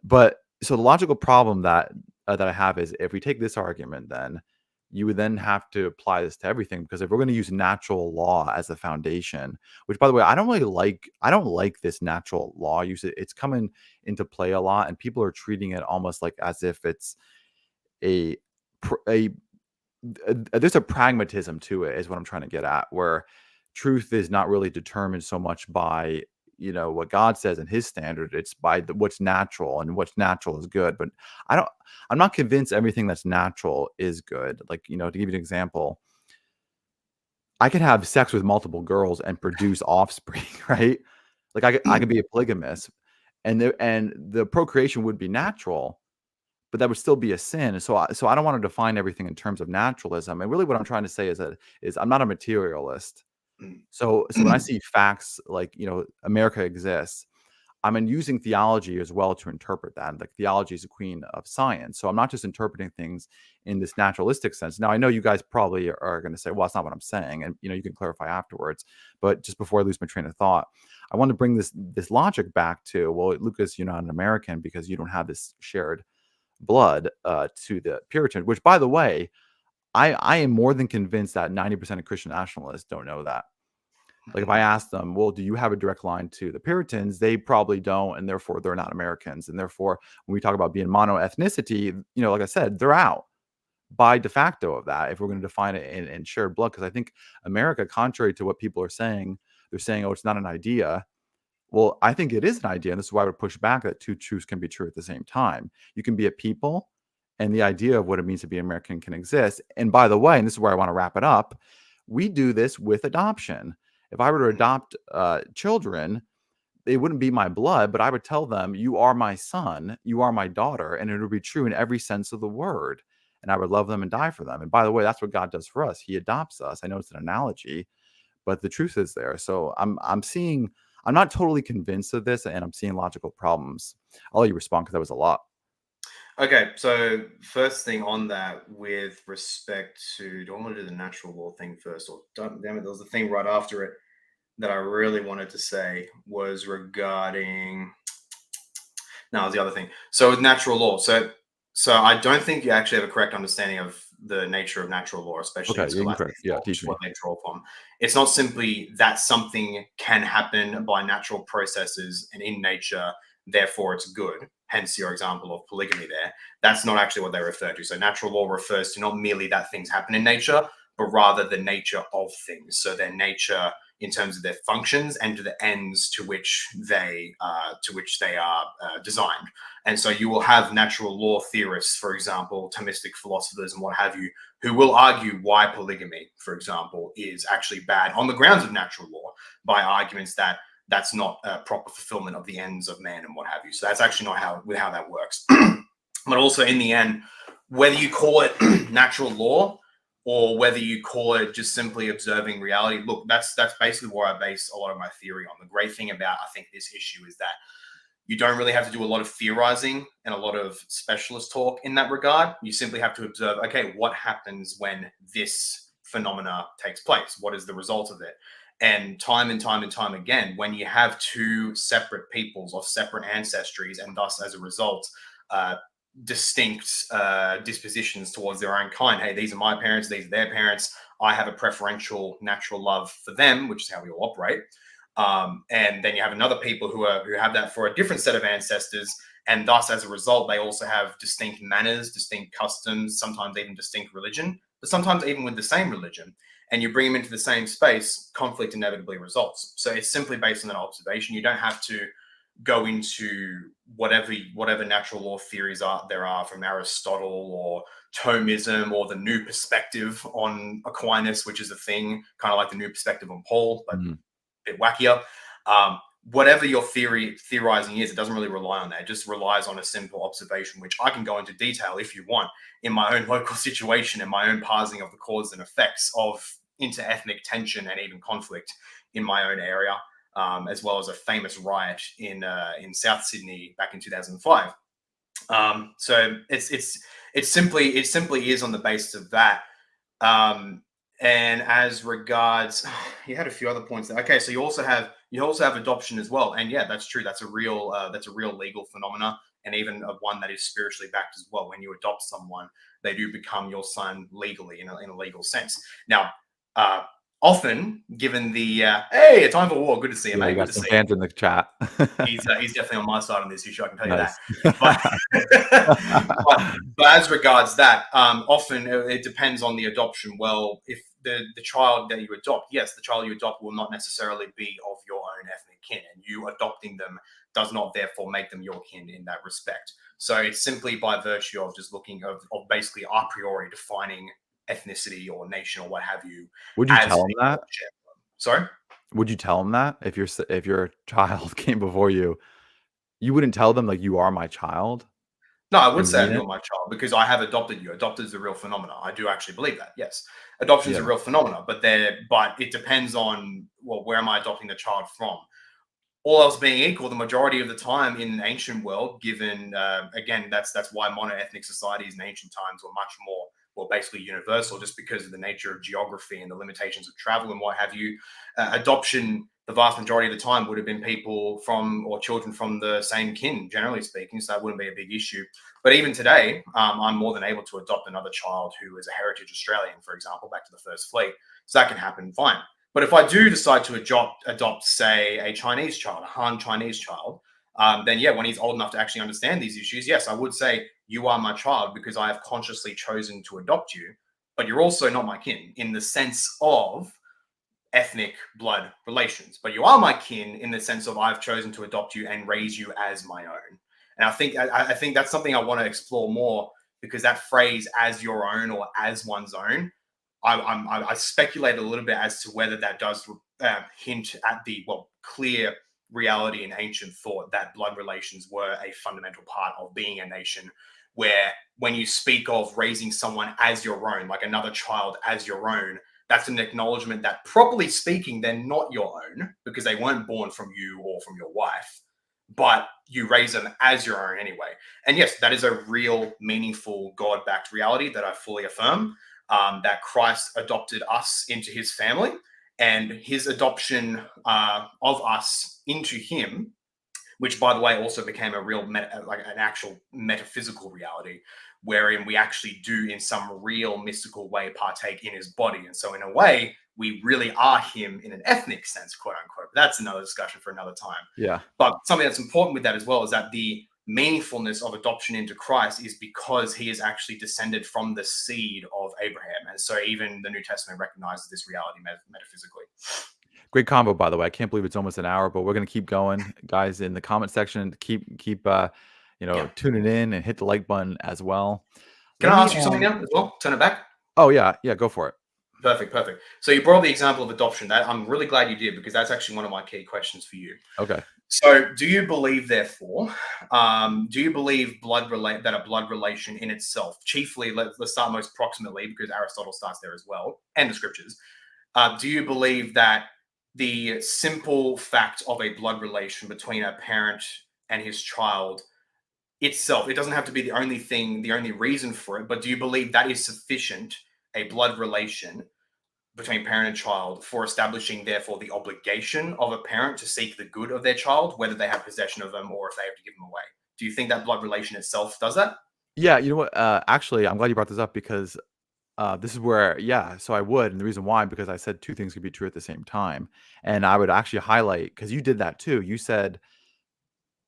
But so the logical problem that that I have is, if we take this argument, then you would then have to apply this to everything, because if we're going to use natural law as the foundation, which, by the way, I don't like this natural law use. It's coming into play a lot, and people are treating it almost like as if it's a there's a pragmatism to it, is what I'm trying to get at, where truth is not really determined so much by what God says in his standard. It's by what's natural, and what's natural is good. But I'm not convinced everything that's natural is good. Like, to give you an example, I could have sex with multiple girls and produce offspring, right? Like, I could be a polygamist, and the procreation would be natural, but that would still be a sin. So I don't want to define everything in terms of naturalism. And really, what I'm trying to say is I'm not a materialist. So when I see facts like, America exists, I'm using theology as well to interpret that. Like, theology is the queen of science. So I'm not just interpreting things in this naturalistic sense. Now, I know you guys probably are going to say, well, that's not what I'm saying. And, you can clarify afterwards. But just before I lose my train of thought, I want to bring this logic back to, well, Lucas, you're not an American because you don't have this shared blood to the Puritans, which, by the way, I am more than convinced that 90% of Christian nationalists don't know that. Like, if I ask them, well, do you have a direct line to the Puritans? They probably don't, and therefore they're not Americans. And therefore, when we talk about being mono-ethnicity, like I said, they're out by de facto of that, if we're going to define it in shared blood. Because I think America, contrary to what people are saying, they're saying, oh, it's not an idea. Well, I think it is an idea, and this is why I would push back that two truths can be true at the same time. You can be a people, and the idea of what it means to be American can exist. And by the way, and this is where I want to wrap it up, we do this with adoption. If I were to adopt children, they wouldn't be my blood, but I would tell them, you are my son, you are my daughter, and it would be true in every sense of the word. And I would love them and die for them. And by the way, that's what God does for us. He adopts us. I know it's an analogy, but the truth is there. So I'm not totally convinced of this, and I'm seeing logical problems. I'll let you respond, because that was a lot. Okay, so first thing on that, with respect to, do I want to do the natural law thing first, or damn it, there was a thing right after it that I really wanted to say was regarding. No, it was the other thing. So with natural law, so I don't think you actually have a correct understanding of the nature of natural law, especially in scholastic thought, teach me. what they draw from. It's not simply that something can happen by natural processes and in nature, therefore it's good. Hence your example of polygamy there. That's not actually what they refer to. So natural law refers to not merely that things happen in nature, but rather the nature of things. So their nature in terms of their functions and to the ends to which they are designed. And so you will have natural law theorists, for example, Thomistic philosophers and what have you, who will argue why polygamy, for example, is actually bad on the grounds of natural law, by arguments that that's not a proper fulfillment of the ends of man and what have you. So that's actually not how that works. But also, in the end, whether you call it natural law or whether you call it just simply observing reality, look, that's basically where I base a lot of my theory on. The great thing about, I think, this issue is that you don't really have to do a lot of theorizing and a lot of specialist talk in that regard. You simply have to observe, okay, what happens when this phenomena takes place? What is the result of it? And time again, when you have two separate peoples of separate ancestries, and thus as a result, distinct dispositions towards their own kind. Hey, these are my parents, these are their parents. I have a preferential natural love for them, which is how we all operate. And then you have another people who have that for a different set of ancestors, and thus as a result, they also have distinct manners, distinct customs, sometimes even distinct religion, but sometimes even with the same religion. And you bring them into the same space, conflict inevitably results. So it's simply based on that observation. You don't have to go into whatever natural law theories there are from Aristotle or Thomism or the new perspective on Aquinas, which is a thing, kind of like the new perspective on Paul, but a bit wackier. Whatever your theorizing is, it doesn't really rely on that. It just relies on a simple observation, which I can go into detail if you want in my own local situation and my own parsing of the causes and effects of inter-ethnic tension and even conflict in my own area, as well as a famous riot in South Sydney back in 2005. So it simply is on the basis of that. And as regards, you had a few other points there. Okay, so you also have adoption as well, and yeah, that's true. That's a real legal phenomena, and even one that is spiritually backed as well. When you adopt someone, they do become your son legally in a legal sense. Now, often given the hey, time for war. Good to see you, Yeah, mate. you Good got to some see you. fans in the chat. He's definitely on my side on this issue. I can tell you that. Nice. But as regards that, often it depends on the adoption. Well, if the child that you adopt, yes, the child you adopt will not necessarily be of your own ethnic kin, and you adopting them does not therefore make them your kin in that respect. So it's simply by virtue of just looking of basically a priori defining ethnicity or nation or what have you Would you as tell them that? Sorry? Would you tell them that if your child came before you, you wouldn't tell them like you are my child No, I would and say mean you're it? my child because I have adopted you. Adopted is a real phenomenon. I do actually believe that. Yes, adoption is Yeah. a real phenomenon, but it depends on, well, where am I adopting the child from? All else being equal, the majority of the time in an ancient world, given again, that's why monoethnic societies in ancient times were much more, well, basically universal, just because of the nature of geography and the limitations of travel and what have you. Adoption, the vast majority of the time, would have been people from or children from the same kin, generally speaking, so that wouldn't be a big issue. But even today, I'm more than able to adopt another child who is a heritage Australian, for example, back to the First Fleet. So that can happen fine. But if I do decide to adopt, say, a Chinese child, a Han Chinese child, then yeah, when he's old enough to actually understand these issues, yes, I would say you are my child because I have consciously chosen to adopt you, but you're also not my kin in the sense of ethnic blood relations. But you are my kin in the sense of I've chosen to adopt you and raise you as my own. And I think that's something I want to explore more, because that phrase "as your own" or "as one's own," I speculate a little bit as to whether that does hint at the clear reality in ancient thought that blood relations were a fundamental part of being a nation. Where when you speak of raising someone as your own, like another child as your own, that's an acknowledgement that, properly speaking, they're not your own because they weren't born from you or from your wife, but you raise them as your own anyway. And yes, that is a real, meaningful, God-backed reality that I fully affirm, that Christ adopted us into his family, and his adoption of us into him, which, by the way, also became a real like an actual metaphysical reality, wherein we actually do in some real mystical way partake in his body. And so in a way, we really are him in an ethnic sense, quote unquote. That's another discussion for another time. Yeah. But something that's important with that as well is that the meaningfulness of adoption into Christ is because he is actually descended from the seed of Abraham. And so even the New Testament recognizes this reality metaphysically. Great combo, by the way. I can't believe it's almost an hour, but we're gonna keep going, guys. In the comment section, keep tuning in and hit the like button as well. Can I ask you something now as well? Turn it back. Oh yeah, go for it. Perfect. So you brought up the example of adoption. That I'm really glad you did, because that's actually one of my key questions for you. Okay. So, do you believe, therefore, that a blood relation in itself, chiefly, let's start most proximately, because Aristotle starts there as well, and the scriptures. Do you believe that the simple fact of a blood relation between a parent and his child itself, it doesn't have to be the only thing, the only reason for it, but do you believe that is sufficient, a blood relation between parent and child, for establishing, therefore, the obligation of a parent to seek the good of their child, whether they have possession of them or if they have to give them away? Do you think that blood relation itself does that? Yeah, you know what? Actually, I'm glad you brought this up because this is where, so I would, and the reason why, because I said two things could be true at the same time, and I would actually highlight, because you did that too. You said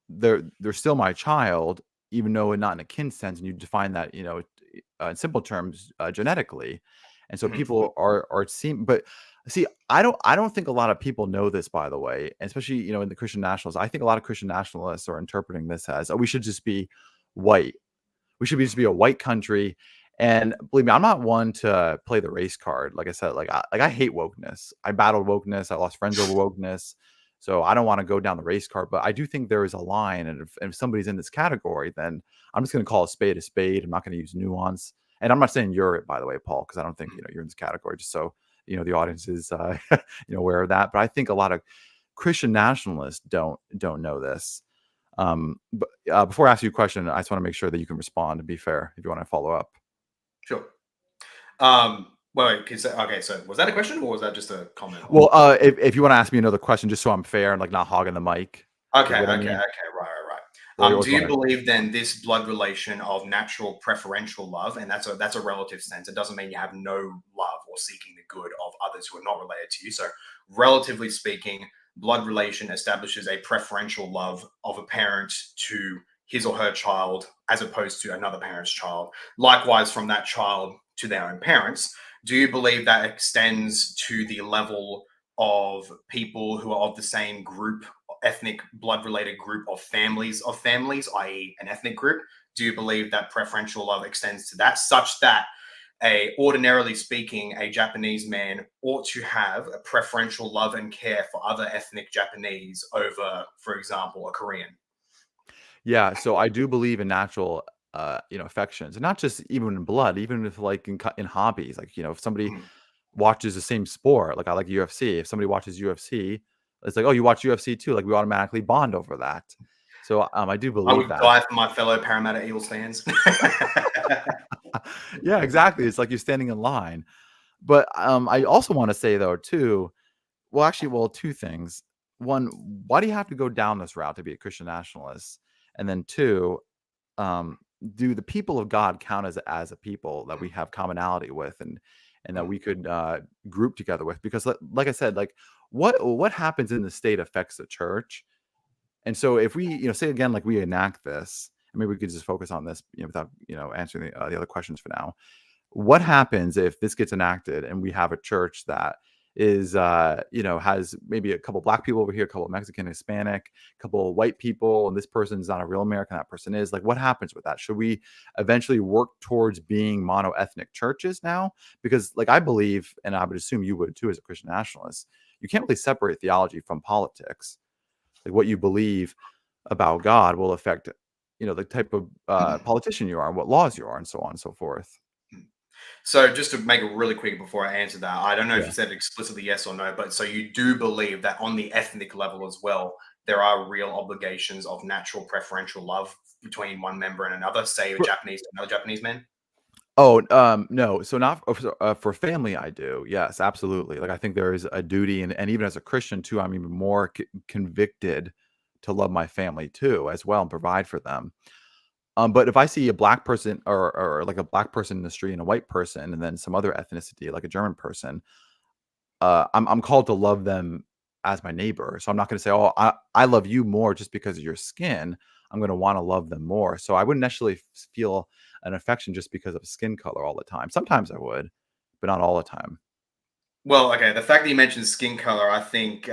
they're still my child, even though not in a kin sense, and you define that, in simple terms, genetically, and so people are seem, but see, I don't think a lot of people know this, by the way, especially in the Christian nationalists. I think a lot of Christian nationalists are interpreting this as, oh, we should just be white. We should just be a white country. And believe me, I'm not one to play the race card. Like I said, I hate wokeness. I battled wokeness. I lost friends over wokeness. So I don't want to go down the race card, but I do think there is a line. And if somebody's in this category, then I'm just going to call a spade a spade. I'm not going to use nuance. And I'm not saying you're it, by the way, Paul, because I don't think you're in this category. Just so the audience is aware of that. But I think a lot of Christian nationalists don't know this. But before I ask you a question, I just want to make sure that you can respond and be fair if you want to follow up. Sure. Well, because okay, so was that a question or was that just a comment? Well, if you want to ask me another question, just so I'm fair and like not hogging the mic, Okay, is what I okay, mean. okay, right. Or you Do always you want to. believe then this blood relation of natural preferential love, and that's a relative sense. It doesn't mean you have no love or seeking the good of others who are not related to you. So, relatively speaking, blood relation establishes a preferential love of a parent to his or her child as opposed to another parent's child. Likewise, from that child to their own parents. Do you believe that extends to the level of people who are of the same group, ethnic blood related group of families, i.e. an ethnic group? Do you believe that preferential love extends to that, such that ordinarily speaking, a Japanese man ought to have a preferential love and care for other ethnic Japanese over, for example, a Korean? Yeah, so I do believe in natural, affections, and not just even in blood, even if like in hobbies. Like if somebody Mhm. watches the same sport, like I like UFC. If somebody watches UFC, it's like, oh, you watch UFC too. Like we automatically bond over that. So I do I believe would that. die for my fellow Parramatta Eels fans. Yeah, exactly. It's like you're standing in line. But I also want to say though too. Well, actually, two things. One, why do you have to go down this route to be a Christian nationalist? And then two, um, do the people of God count as a people that we have commonality with and that we could group together with? Because like I said, like what happens in the state affects the church. And so if we say again like we enact this, and maybe we could just focus on this without answering the other questions for now. What happens if this gets enacted and we have a church that is has maybe a couple black people over here, a couple Mexican, Hispanic, a couple white people, and this person's not a real American, that person is? Like, what happens with that? Should we eventually work towards being mono-ethnic churches now? Because like I believe, and I would assume you would too as a Christian nationalist, you can't really separate theology from politics. Like what you believe about God will affect the type of politician you are, and what laws you are, and so on and so forth. So just to make it really quick before I answer that, I don't know if Yeah. you said explicitly yes or no, but so you do believe that on the ethnic level as well, there are real obligations of natural preferential love between one member and another, say a Japanese to another Japanese man? Oh, no. So not for family, I do. Yes, absolutely. Like I think there is a duty, and even as a Christian too, I'm even more convicted to love my family too, as well, and provide for them. But if I see a black person or like a black person in the street and a white person, and then some other ethnicity, like a German person, I'm called to love them as my neighbor. So I'm not going to say, oh, I love you more just because of your skin. I'm going to want to love them more. So I wouldn't necessarily feel an affection just because of skin color all the time. Sometimes I would, but not all the time. Well, okay. The fact that you mentioned skin color, I think,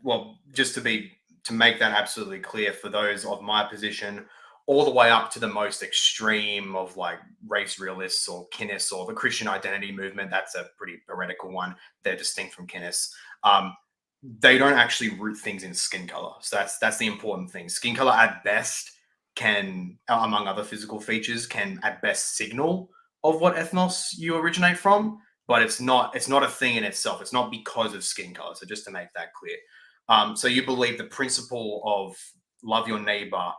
well, just to make that absolutely clear for those of my position, all the way up to the most extreme of like race realists or kinnists or the Christian identity movement. That's a pretty heretical one. They're distinct from kinnists. They don't actually root things in skin color. So that's the important thing. Skin color at best can, among other physical features, can at best signal of what ethnos you originate from, but it's not a thing in itself. It's not because of skin color. So just to make that clear. So you believe the principle of love your neighbor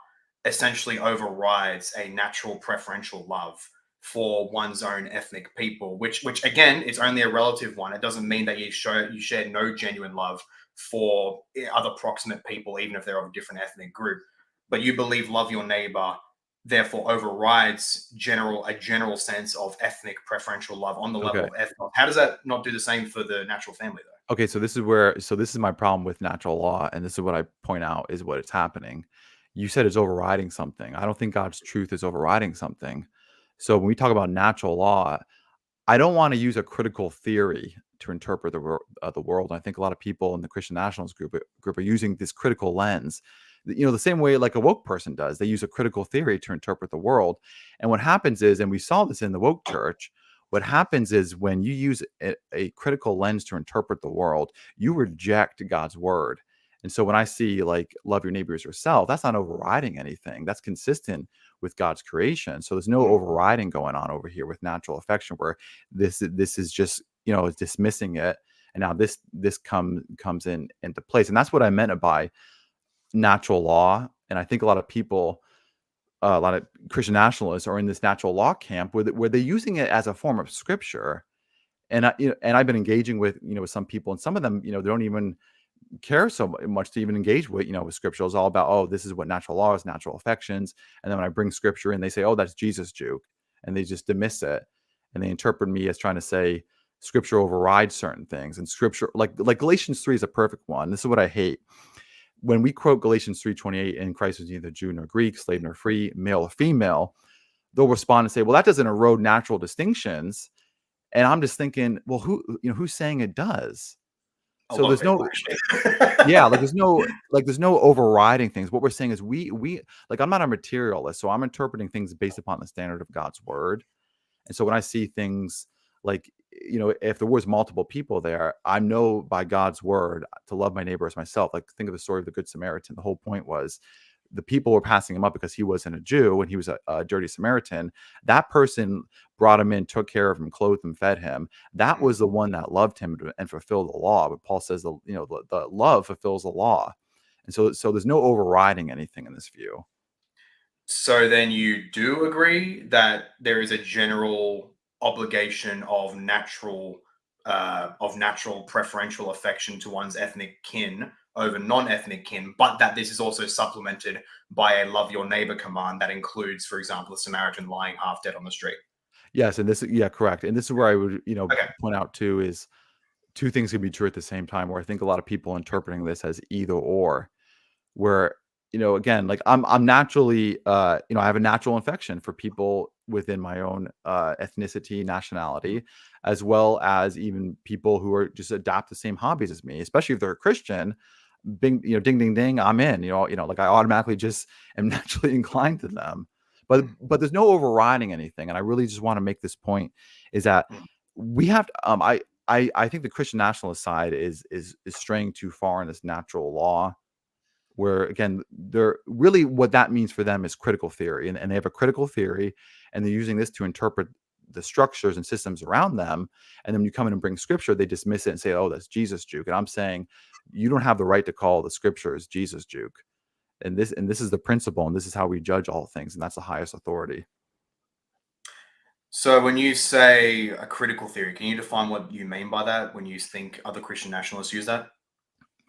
essentially overrides a natural preferential love for one's own ethnic people, which again is only a relative one. It doesn't mean that you share no genuine love for other proximate people, even if they're of a different ethnic group. But you believe love your neighbor therefore overrides a general sense of ethnic preferential love on the level Okay. of ethnos. How does that not do the same for the natural family though? Okay. So this is my problem with natural law. And this is what I point out is what is happening. You said it's overriding something. I don't think God's truth is overriding something. So when we talk about natural law, I don't want to use a critical theory to interpret the world. I think a lot of people in the Christian nationalist group are using this critical lens, the same way like a woke person does. They use a critical theory to interpret the world. And what happens is, and we saw this in the woke church, what happens is when you use a critical lens to interpret the world, you reject God's word. And so when I see like love your neighbor as yourself, that's not overriding anything. That's consistent with God's creation. So there's no overriding going on over here with natural affection, where this is just dismissing it, and now this comes into place. And that's what I meant by natural law. And I think a lot of people, a lot of Christian nationalists are in this natural law camp where they're using it as a form of scripture, And I've been engaging with with some people, and some of them, they don't even care so much to even engage with with scripture. It's all about, oh, this is what natural law is, natural affections. And then when I bring scripture in, they say, oh, that's Jesus juke, and they just dismiss it, and they interpret me as trying to say scripture overrides certain things. And scripture, like Galatians 3 is a perfect one. This is what I hate. When we quote Galatians 3:28, in Christ was neither Jew nor Greek, slave nor free, male or female, they'll respond and say, well, that doesn't erode natural distinctions. And I'm just thinking, well, who's saying it does? So there's no, yeah, there's no overriding things. What we're saying is we like, I'm not a materialist, so I'm interpreting things based upon the standard of God's word. And so when I see things like, if there was multiple people there, I know by God's word to love my neighbor as myself. Like, think of the story of the Good Samaritan. The whole point was the people were passing him up because he wasn't a Jew and he was a dirty Samaritan. That person brought him in, took care of him, clothed him, fed him. That was the one that loved him and fulfilled the law. But Paul says the love fulfills the law. And so there's no overriding anything in this view. So then you do agree that there is a general obligation of natural preferential affection to one's ethnic kin over non-ethnic kin, but that this is also supplemented by a love your neighbor command that includes, for example, a Samaritan lying half dead on the street. Yes, and correct. And this is where I would, Okay. point out too, is two things can be true at the same time, where I think a lot of people interpreting this as either or, where, again, like I'm naturally, I have a natural affection for people within my own ethnicity, nationality, as well as even people who are just adopt the same hobbies as me, especially if they're a Christian. Bing, ding, ding, ding, I'm in. Like I automatically just am naturally inclined to them. But there's no overriding anything, and I really just want to make this point: is that we have to, I think the Christian nationalist side is straying too far in this natural law, where again, they're really, what that means for them is critical theory, and they have a critical theory, and they're using this to interpret the structures and systems around them. And then when you come in and bring scripture, they dismiss it and say, oh, that's Jesus juke. And I'm saying, you don't have the right to call the scriptures Jesus juke. And this is the principle, and this is how we judge all things, and that's the highest authority. So when you say a critical theory, can you define what you mean by that when you think other Christian nationalists use that?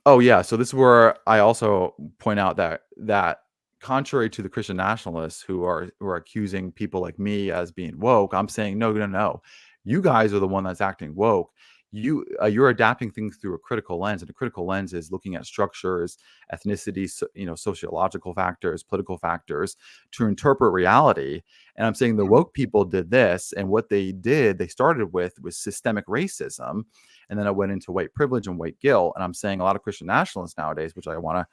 Oh yeah, so this is where I also point out that contrary to the Christian nationalists who are accusing people like me as being woke, I'm saying no, no, no. You guys are the one that's acting woke. You're adapting things through a critical lens, and a critical lens is looking at structures, ethnicity, sociological factors, political factors to interpret reality. And I'm saying the woke people did this, and what they started with was systemic racism, and then it went into white privilege and white guilt. And I'm saying a lot of Christian nationalists nowadays, which I want to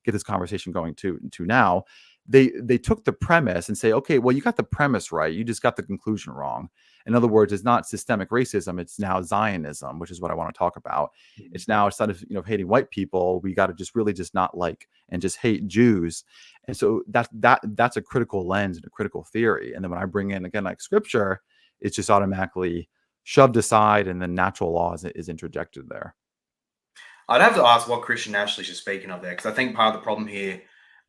get this conversation going to now, they took the premise and say, okay, well, you got the premise right, you just got the conclusion wrong. In other words, it's not systemic racism, it's now Zionism, which is what I want to talk about. It's now, instead of hating white people, we got to just really just not like and just hate Jews. And so that's a critical lens and a critical theory. And then when I bring in, again, like scripture, it's just automatically shoved aside, and then natural law is interjected there. I'd have to ask what Christian nationalists you're speaking of there, because I think part of the problem here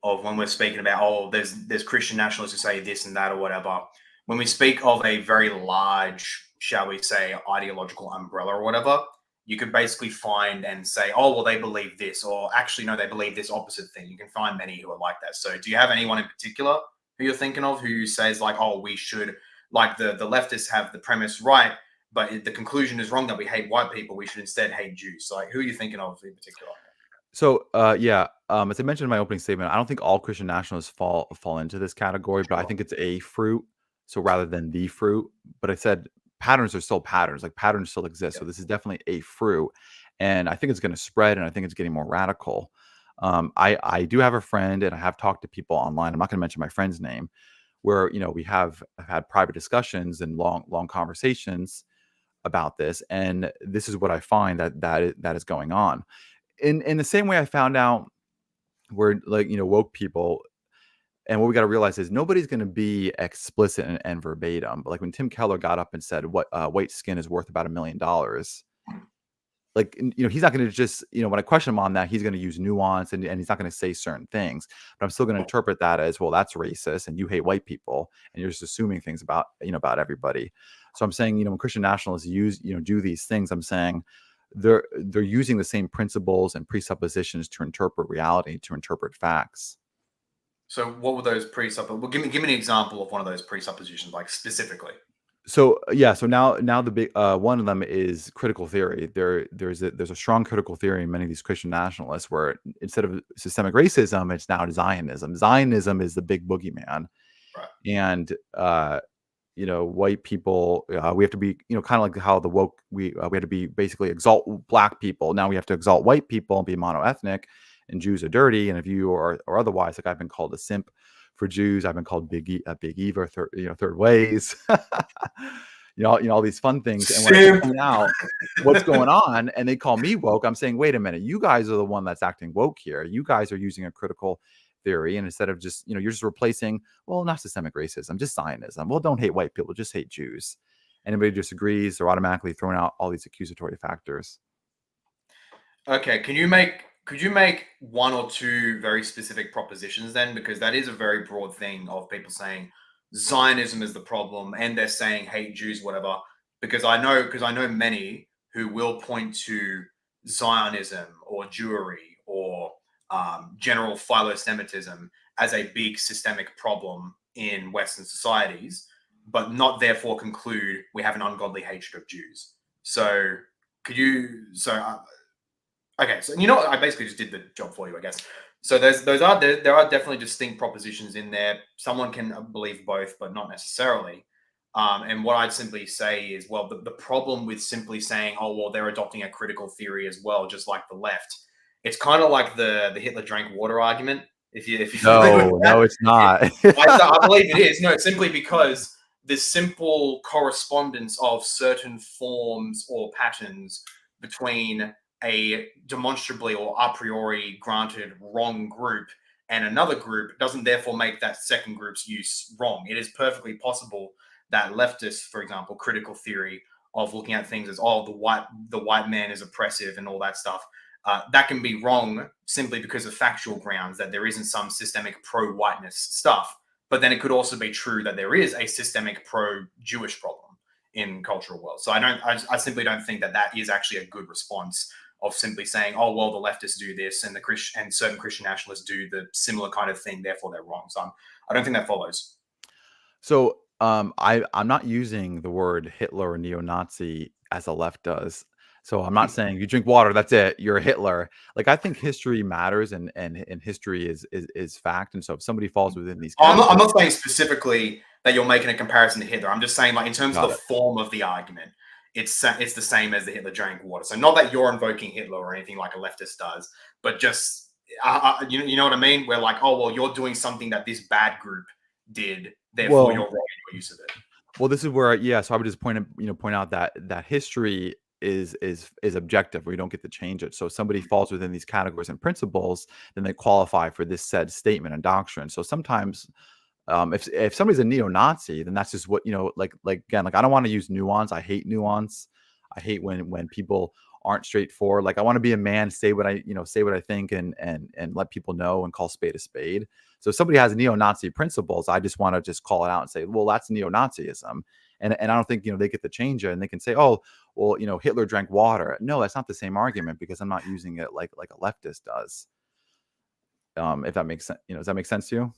of when we're speaking about, oh, there's Christian nationalists who say this and that or whatever, when we speak of a very large, shall we say, ideological umbrella or whatever, you could basically find and say, oh, well, they believe this, or actually, no, they believe this opposite thing. You can find many who are like that. So do you have anyone in particular who you're thinking of who says like, oh, we should, like the leftists have the premise right, but the conclusion is wrong that we hate white people, we should instead hate Jews? So like, who are you thinking of in particular? So, as I mentioned in my opening statement, I don't think all Christian nationalists fall into this category, but I think it's a fruit. So rather than the fruit, but I said patterns are still patterns, like patterns still exist. So this is definitely a fruit, and I think it's going to spread, and I think it's getting more radical. I do have a friend, and I have talked to people online. I'm not going to mention my friend's name, where we have had private discussions and long conversations about this, and this is what I find that is going on. In the same way I found out where, like, woke people, and what we got to realize is nobody's going to be explicit and verbatim. But like when Tim Keller got up and said what white skin is worth about $1 million, like, he's not going to just, when I question him on that, he's going to use nuance, and he's not going to say certain things, but I'm still going to interpret that as, well, that's racist and you hate white people and you're just assuming things about, about everybody. So I'm saying, when Christian nationalists do these things, I'm saying they're using the same principles and presuppositions to interpret reality, to interpret facts. So what were those presuppositions? Well, give me an example of one of those presuppositions, like specifically. So so now the big one of them is critical theory. There's a strong critical theory in many of these Christian nationalists where instead of systemic racism, it's now Zionism. Zionism is the big boogeyman, Right. and white people, we have to be, kind of like how the woke, we had to be basically exalt black people. Now we have to exalt white people and be monoethnic, and Jews are dirty. And if you are or otherwise, like I've been called a simp for Jews, I've been called Big Eve or third ways, all these fun things. And when I point out what's going on, and they call me woke, I'm saying, wait a minute, you guys are the one that's acting woke here. You guys are using a critical theory, and instead of just, you're just replacing, well, not systemic racism, just Zionism. Well, don't hate white people, just hate Jews. Anybody disagrees, they're automatically throwing out all these accusatory factors. Okay, could you make one or two very specific propositions then? Because that is a very broad thing of people saying Zionism is the problem, and they're saying hate Jews, whatever. Because I know many who will point to Zionism or Jewry or general philo-Semitism as a big systemic problem in Western societies, but not therefore conclude we have an ungodly hatred of Jews. So could you? Okay, so I basically just did the job for you, I guess. So there are definitely distinct propositions in there. Someone can believe both, but not necessarily. And what I'd simply say is, well, the problem with simply saying, oh, well, they're adopting a critical theory as well, just like the left. It's kind of like the Hitler drank water argument. If you no, it's not. I believe it is. No, simply because this simple correspondence of certain forms or patterns between a demonstrably or a priori granted wrong group and another group doesn't therefore make that second group's use wrong. It is perfectly possible that leftists, for example, critical theory of looking at things as, oh, the white man is oppressive and all that stuff, that can be wrong simply because of factual grounds, that there isn't some systemic pro-whiteness stuff. But then it could also be true that there is a systemic pro-Jewish problem in cultural world. So I simply don't think that is actually a good response of simply saying, oh, well, the leftists do this and certain Christian nationalists do the similar kind of thing, therefore they're wrong. So I don't think that follows. So I'm not using the word Hitler or neo-Nazi as the left does. So I'm not saying you drink water, that's it, you're a Hitler. Like, I think history matters, and history is fact. And so if somebody falls within these I'm not saying specifically that you're making a comparison to Hitler. I'm just saying, like, in terms of the form of the argument, it's the same as the Hitler drank water. So not that you're invoking Hitler or anything like a leftist does, but just you know what I mean? We're like, oh, well, you're doing something that this bad group did, therefore you're wrong in your use of it. Well, this is where, so I would just point out that history is objective, where you don't get to change it. So if somebody falls within these categories and principles, then they qualify for this said statement and doctrine. So sometimes if somebody's a neo-Nazi, then that's just what, like again, like, I don't want to use nuance. I hate nuance. I hate when people aren't straightforward. Like, I want to be a man, say what I think, and let people know, and call spade a spade. So if somebody has neo-Nazi principles, I just want to just call it out and say, well, that's neo-Nazism. And I don't think, they get to change it, and they can say, oh, well, Hitler drank water. No, that's not the same argument, because I'm not using it like a leftist does. If that makes sense, does that make sense to you?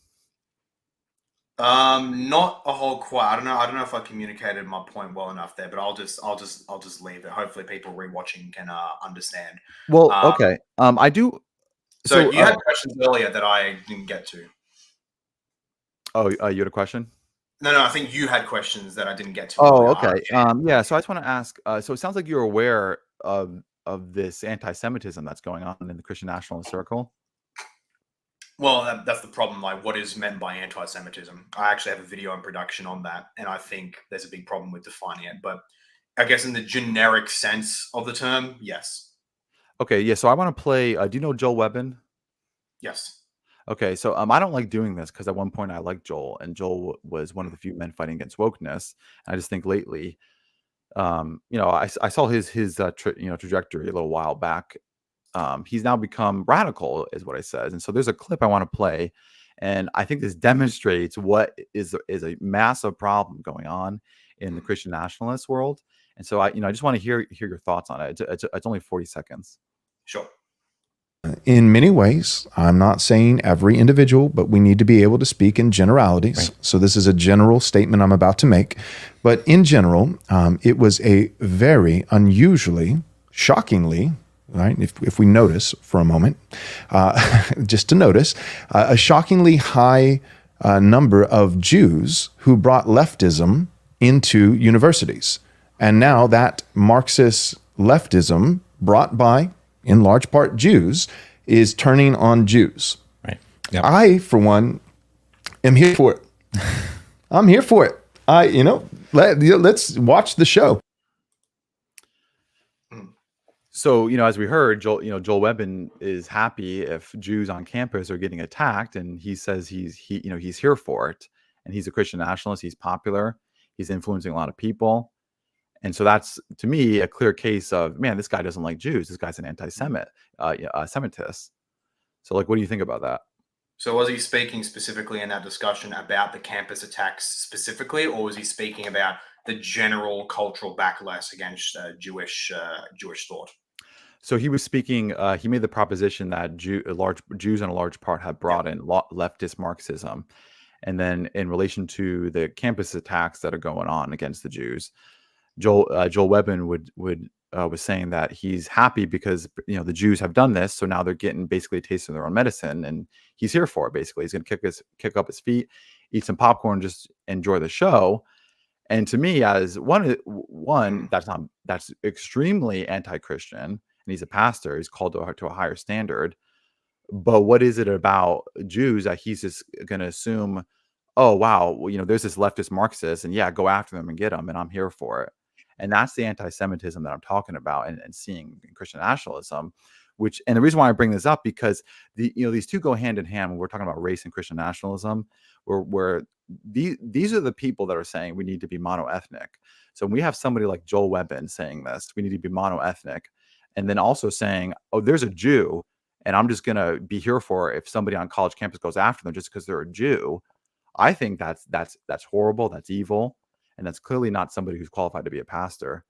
Not a whole quite. I don't know if I communicated my point well enough there, but I'll just leave it. Hopefully people rewatching can understand. Well, okay. I do. So you had questions earlier that I didn't get to. Oh, you had a question? No, I think you had questions that I didn't get to. Oh, okay. Yeah. So I just want to ask. So it sounds like you're aware of this anti-Semitism that's going on in the Christian Nationalist circle. Well, that's the problem. Like, what is meant by anti-Semitism? I actually have a video in production on that, and I think there's a big problem with defining it. But I guess in the generic sense of the term, yes. Okay. Yeah. So I want to play. Do you know Joel Webbin? Yes. Okay, so I don't like doing this, because at one point I liked Joel, and Joel was one of the few men fighting against wokeness. And I just think lately, I saw his trajectory a little while back. He's now become radical, is what I said. And so there's a clip I want to play, and I think this demonstrates what is a massive problem going on in the Christian nationalist world. And so I just want to hear your thoughts on it. It's only 40 seconds. Sure. In many ways, I'm not saying every individual, but we need to be able to speak in generalities. Right. So this is a general statement I'm about to make. But in general, it was a very unusually, shockingly, right, if we notice for a moment, just to notice, a shockingly high number of Jews who brought leftism into universities. And now that Marxist leftism brought by, in large part, Jews, is turning on Jews. Right. Yep. I, for one, am here for it. I'm here for it. Let's watch the show. So, as we heard, Joel Webbin is happy if Jews on campus are getting attacked, and he says he's here for it. And he's a Christian nationalist. He's popular. He's influencing a lot of people. And so that's, to me, a clear case of, man, this guy doesn't like Jews. This guy's an anti-Semite, Semitist. So, what do you think about that? So was he speaking specifically in that discussion about the campus attacks specifically, or was he speaking about the general cultural backlash against Jewish thought? So he was speaking, he made the proposition that Jews in a large part have brought in leftist Marxism. And then in relation to the campus attacks that are going on against the Jews, Joel Webbin was saying that he's happy because the Jews have done this, so now they're getting basically a taste of their own medicine, and he's here for it. Basically, he's going to kick up his feet, eat some popcorn, just enjoy the show. And to me, as one that's extremely anti-Christian, and he's a pastor. He's called to a higher standard. But what is it about Jews that he's just going to assume? Oh wow, there's this leftist Marxist, and yeah, go after them and get them, and I'm here for it. And that's the anti-Semitism that I'm talking about and seeing in Christian nationalism, and the reason why I bring this up, because these two go hand in hand when we're talking about race and Christian nationalism, where these are the people that are saying we need to be monoethnic. So when we have somebody like Joel Webbin saying this, we need to be monoethnic, and then also saying, oh, there's a Jew, and I'm just going to be here for it if somebody on college campus goes after them just because they're a Jew. I think that's horrible. That's evil. And that's clearly not somebody who's qualified to be a pastor.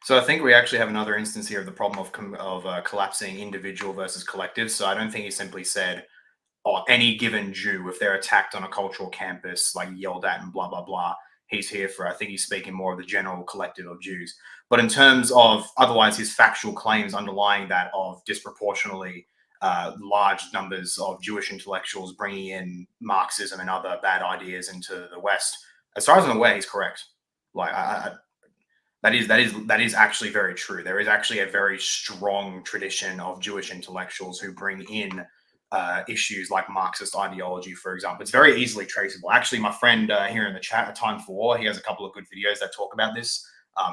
So I think we actually have another instance here of the problem of collapsing individual versus collective. So I don't think he simply said, oh, any given Jew, if they're attacked on a cultural campus, like yelled at and blah, blah, blah, he's here for it. I think he's speaking more of the general collective of Jews. But in terms of otherwise his factual claims underlying that of disproportionately large numbers of Jewish intellectuals bringing in Marxism and other bad ideas into the West, as far as I'm aware, he's correct. Like that is actually very true. There is actually a very strong tradition of Jewish intellectuals who bring in issues like Marxist ideology, for example. It's very easily traceable. Actually, my friend here in the chat, A Time for War, he has a couple of good videos that talk about this.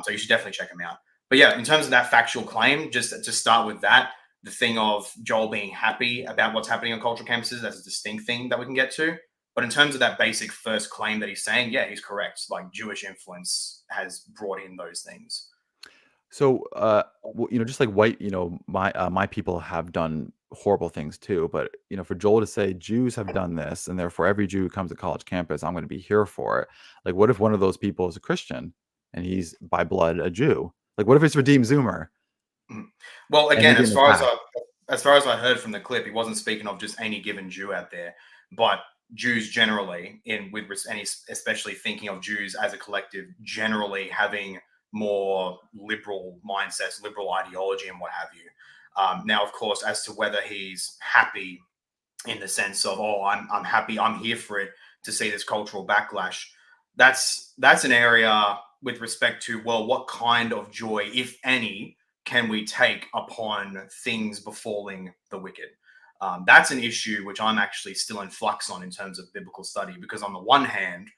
So you should definitely check them out. But yeah, in terms of that factual claim, just to start with that, the thing of Joel being happy about what's happening on cultural campuses, that's a distinct thing that we can get to. But in terms of that basic first claim that he's saying, yeah, he's correct. Like Jewish influence has brought in those things. So, just like white, my people have done horrible things too. But, for Joel to say Jews have done this, and therefore every Jew who comes to college campus, I'm going to be here for it. Like, what if one of those people is a Christian and he's by blood a Jew? Like, what if it's Redeemed Zoomer? Well, again, as far as I heard from the clip, he wasn't speaking of just any given Jew out there, but Jews generally, especially thinking of Jews as a collective, generally having more liberal mindsets, liberal ideology, and what have you. Now, of course, as to whether he's happy in the sense of, oh, I'm happy, I'm here for it to see this cultural backlash. That's an area with respect to, well, what kind of joy, if any, can we take upon things befalling the wicked? That's an issue which I'm actually still in flux on in terms of biblical study, because on the one hand,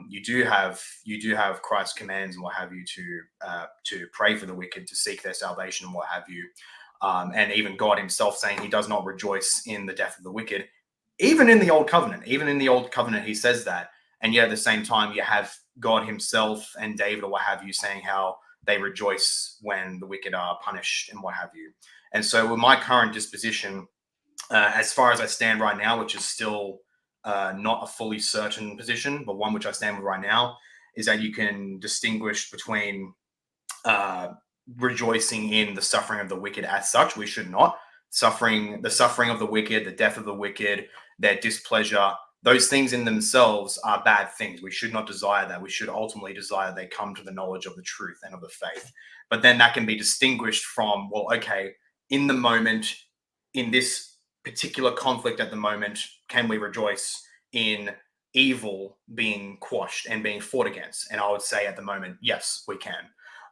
you do have Christ's commands and what have you to pray for the wicked, to seek their salvation and what have you, and even God himself saying he does not rejoice in the death of the wicked, even in the old covenant. Even in the old covenant, he says that, and yet at the same time, you have God himself and David or what have you saying how they rejoice when the wicked are punished and what have you. And so with my current disposition, as far as I stand right now, which is still not a fully certain position, but one which I stand with right now, is that you can distinguish between rejoicing in the suffering of the wicked as such. We should not. The suffering of the wicked, the death of the wicked, their displeasure, those things in themselves are bad things. We should not desire that. We should ultimately desire they come to the knowledge of the truth and of the faith. But then that can be distinguished from, well, okay, in the moment, in this particular conflict at the moment, can we rejoice in evil being quashed and being fought against? And I would say at the moment, yes, we can.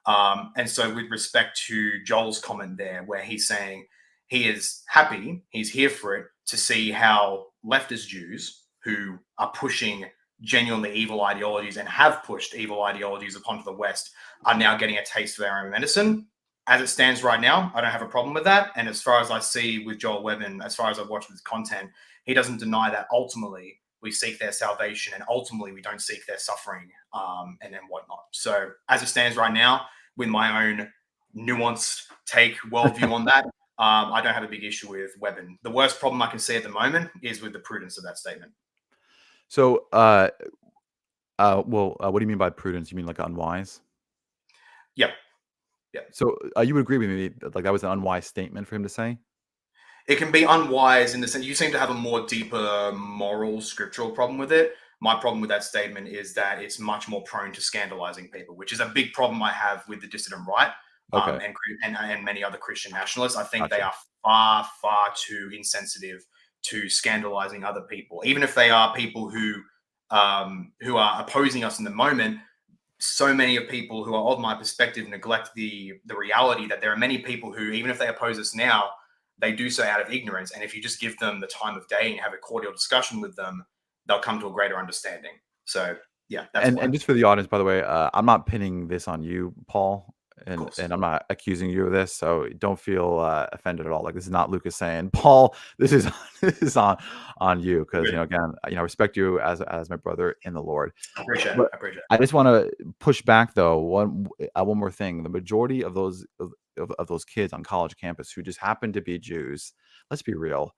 And so with respect to Joel's comment there, where he's saying he is happy, he's here for it, to see how leftist Jews who are pushing genuinely evil ideologies and have pushed evil ideologies upon the West are now getting a taste of their own medicine. As it stands right now, I don't have a problem with that. And as far as I see with Joel Webben, as far as I've watched his content, he doesn't deny that ultimately we seek their salvation and ultimately we don't seek their suffering and whatnot. So as it stands right now, with my own nuanced worldview on that, I don't have a big issue with Webben. The worst problem I can see at the moment is with the prudence of that statement. So, what do you mean by prudence? You mean like unwise? Yep. So, you would agree with me, like that was an unwise statement for him to say? It can be unwise in the sense you seem to have a more deeper moral scriptural problem with it. My problem with that statement is that it's much more prone to scandalizing people, which is a big problem I have with the dissident right. Okay. And many other Christian nationalists. I think they Gotcha. are far too insensitive to scandalizing other people, even if they are people who are opposing us in the moment. So many of people who are of my perspective neglect the reality that there are many people who, even if they oppose us now, they do so out of ignorance. And if you just give them the time of day and have a cordial discussion with them, they'll come to a greater understanding. So yeah, that's And just for the audience, by the way, I'm not pinning this on you, Paul, and I'm not accusing you of this, so don't feel offended at all. Like, this is not Lucas saying, Paul, this is on you, because again, I respect you as my brother in the Lord. I appreciate it. I just want to push back though one more thing. The majority of those kids on college campus who just happen to be Jews, let's be real,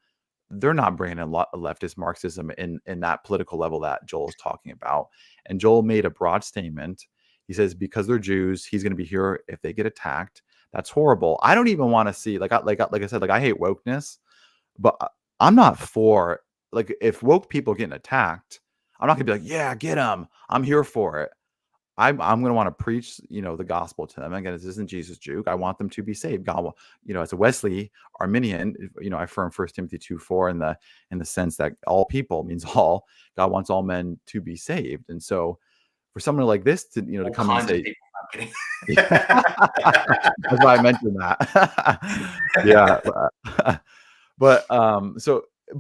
they're not bringing in leftist Marxism in that political level that Joel is talking about. And Joel made a broad statement. He says, because they're Jews, he's going to be here if they get attacked. That's horrible. I don't even want to see, like I said, like I hate wokeness, but I'm not for, like, if woke people getting attacked, I'm not gonna be like, yeah, get them. I'm here for it. I'm going to want to preach, the gospel to them. Again, this isn't Jesus juke. I want them to be saved. God will, as a Wesley Arminian, I affirm 1 Timothy 2:4 in the sense that all people means all. God wants all men to be saved. And so for someone like this to, to come and say, that's why I mentioned that. Yeah. But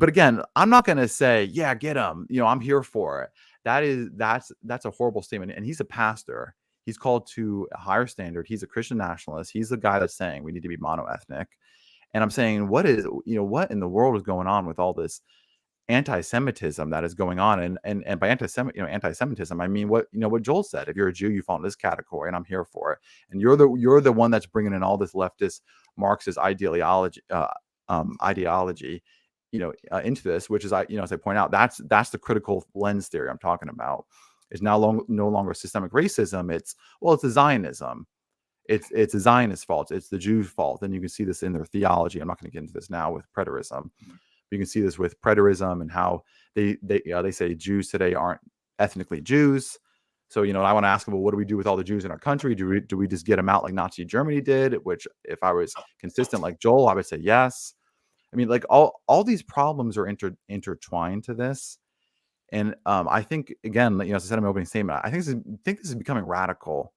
again, I'm not going to say, yeah, get them. I'm here for it. That's a horrible statement. And he's a pastor. He's called to a higher standard. He's a Christian nationalist. He's the guy that's saying we need to be monoethnic. And I'm saying, what in the world is going on with all this anti-Semitism that is going on? And by anti-Semitism, I mean what Joel said. If you're a Jew, you fall in this category, and I'm here for it. And you're the one that's bringing in all this leftist Marxist ideology. Into this, which is, as I point out, that's the critical lens theory I'm talking about. It's now no longer systemic racism. It's a Zionism. It's a Zionist fault. It's the Jews' fault. And you can see this in their theology. I'm not going to get into this now with preterism. You can see this with preterism and how they say Jews today aren't ethnically Jews. So, I want to ask them, well, what do we do with all the Jews in our country? Do we just get them out like Nazi Germany did? Which, if I was consistent like Joel, I would say yes. I mean, like all these problems are intertwined to this. And I think, again, as I said in my opening statement, I think this is becoming radical.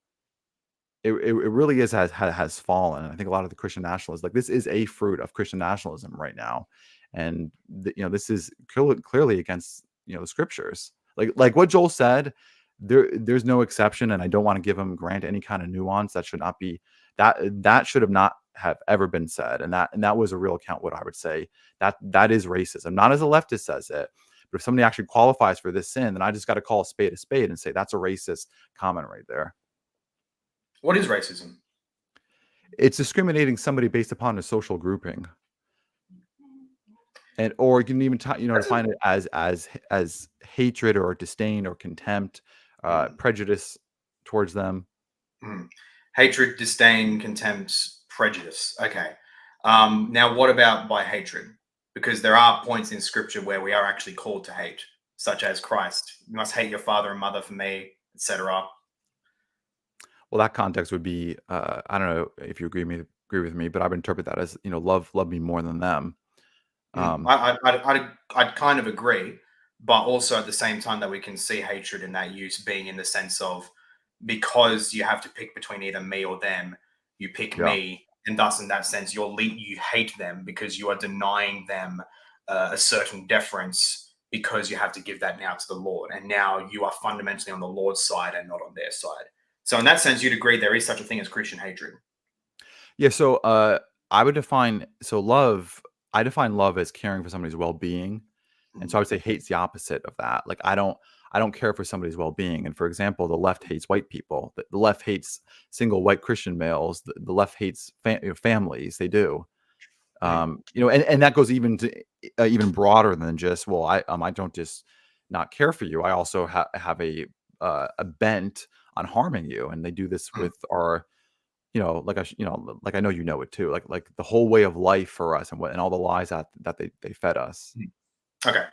It really has fallen. And I think a lot of the Christian nationalists, like, this is a fruit of Christian nationalism right now. And this is clearly against the scriptures. Like what Joel said, there's no exception, and I don't want to grant any kind of nuance. That should not be that should not have ever been said. And that was a real account. What I would say that is racism, not as a leftist says it, but if somebody actually qualifies for this sin, then I just got to call a spade and say that's a racist comment right there. What is racism? It's discriminating somebody based upon a social grouping. Or you can even define it as hatred or disdain or contempt prejudice towards them. Hatred, disdain, contempt, prejudice. Okay. Now, what about by hatred? Because there are points in Scripture where we are actually called to hate, such as Christ. You must hate your father and mother for me, etc. Well, that context would be, I don't know if you agree with me, but I would interpret that as, love me more than them. I'd kind of agree, but also at the same time that we can see hatred in that use being in the sense of, because you have to pick between either me or them, you pick Yeah. me, and thus in that sense you hate them because you are denying them a certain deference, because you have to give that now to the Lord, and now you are fundamentally on the Lord's side and not on their side. So in that sense, you'd agree there is such a thing as Christian hatred. Yeah. So I would define I define love as caring for somebody's well-being. And so I would say hate's the opposite of that. Like I don't care for somebody's well-being. And for example, the left hates white people. The left hates single white Christian males. The left hates families. They do. And that goes even to even broader than just, well, I don't just not care for you. I also have a bent on harming you. And they do this with our, like like I know it too. Like the whole way of life for us, and all the lies that they fed us. Okay.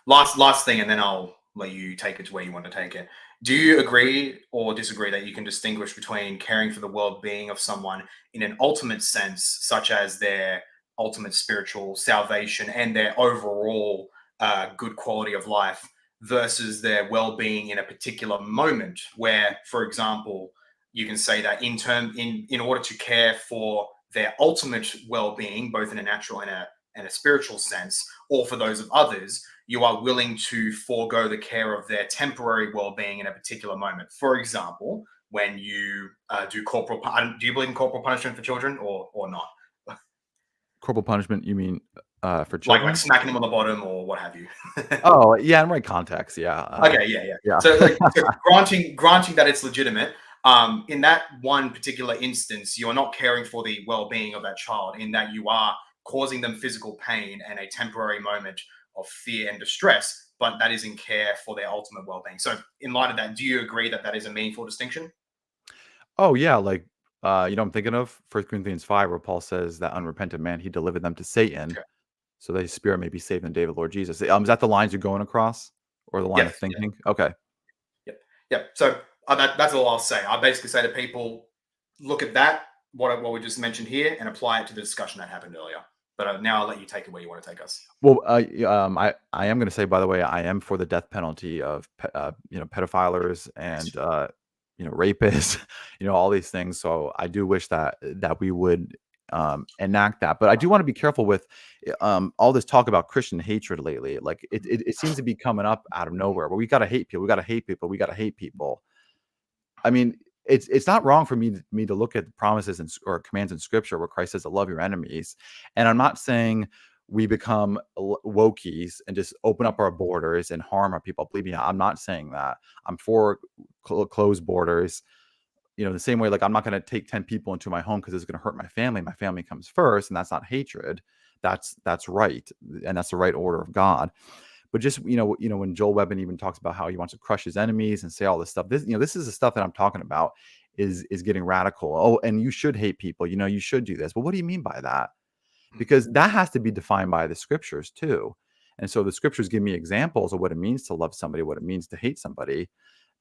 Last thing, and then I'll let you take it to where you want to take it. Do you agree or disagree that you can distinguish between caring for the well-being of someone in an ultimate sense, such as their ultimate spiritual salvation and their overall good quality of life, versus their well-being in a particular moment, where, for example, you can say that in order to care for their ultimate well-being, both in a natural and a spiritual sense, or for those of others, you are willing to forego the care of their temporary well-being in a particular moment. For example, when you do you believe in corporal punishment for children or not? Corporal punishment, you mean for children? Like smacking them on the bottom or what have you? Oh, yeah, in right context, yeah. Okay, yeah. So, so granting that it's legitimate, in that one particular instance, you are not caring for the well-being of that child, in that you are causing them physical pain and a temporary moment of fear and distress, but that is in care for their ultimate well-being. So in light of that, do you agree that that is a meaningful distinction? Oh, yeah, like, I'm thinking of 1 Corinthians 5, where Paul says that unrepentant man, he delivered them to Satan, Okay. so that his spirit may be saved in the day of the Lord Jesus. Is that the lines you're going across, or the line Yes, of thinking? Okay. Yep. So that's all I'll say. I basically say to people, look at that, what we just mentioned here, and apply it to the discussion that happened earlier. But now I'll let you take it where you want to take us. Well, I am going to say, by the way, I am for the death penalty of pedophilers and rapists, all these things. So I do wish that we would enact that. But I do want to be careful with all this talk about Christian hatred lately. Like it seems to be coming up out of nowhere. But we got to hate people. We got to hate people. We got to hate people. I mean, it's not wrong for me to look at promises or commands in Scripture where Christ says to love your enemies. And I'm not saying we become wokies and just open up our borders and harm our people. Believe me, I'm not saying that. I'm for closed borders. The same way, like I'm not going to take 10 people into my home because it's going to hurt my family. My family comes first, and that's not hatred. That's right, and that's the right order of God. But just when Joel Webben even talks about how he wants to crush his enemies and say all this stuff, this is the stuff that I'm talking about is getting radical. Oh, and you should hate people. You should do this. But what do you mean by that? Because that has to be defined by the Scriptures too. And so the Scriptures give me examples of what it means to love somebody, what it means to hate somebody.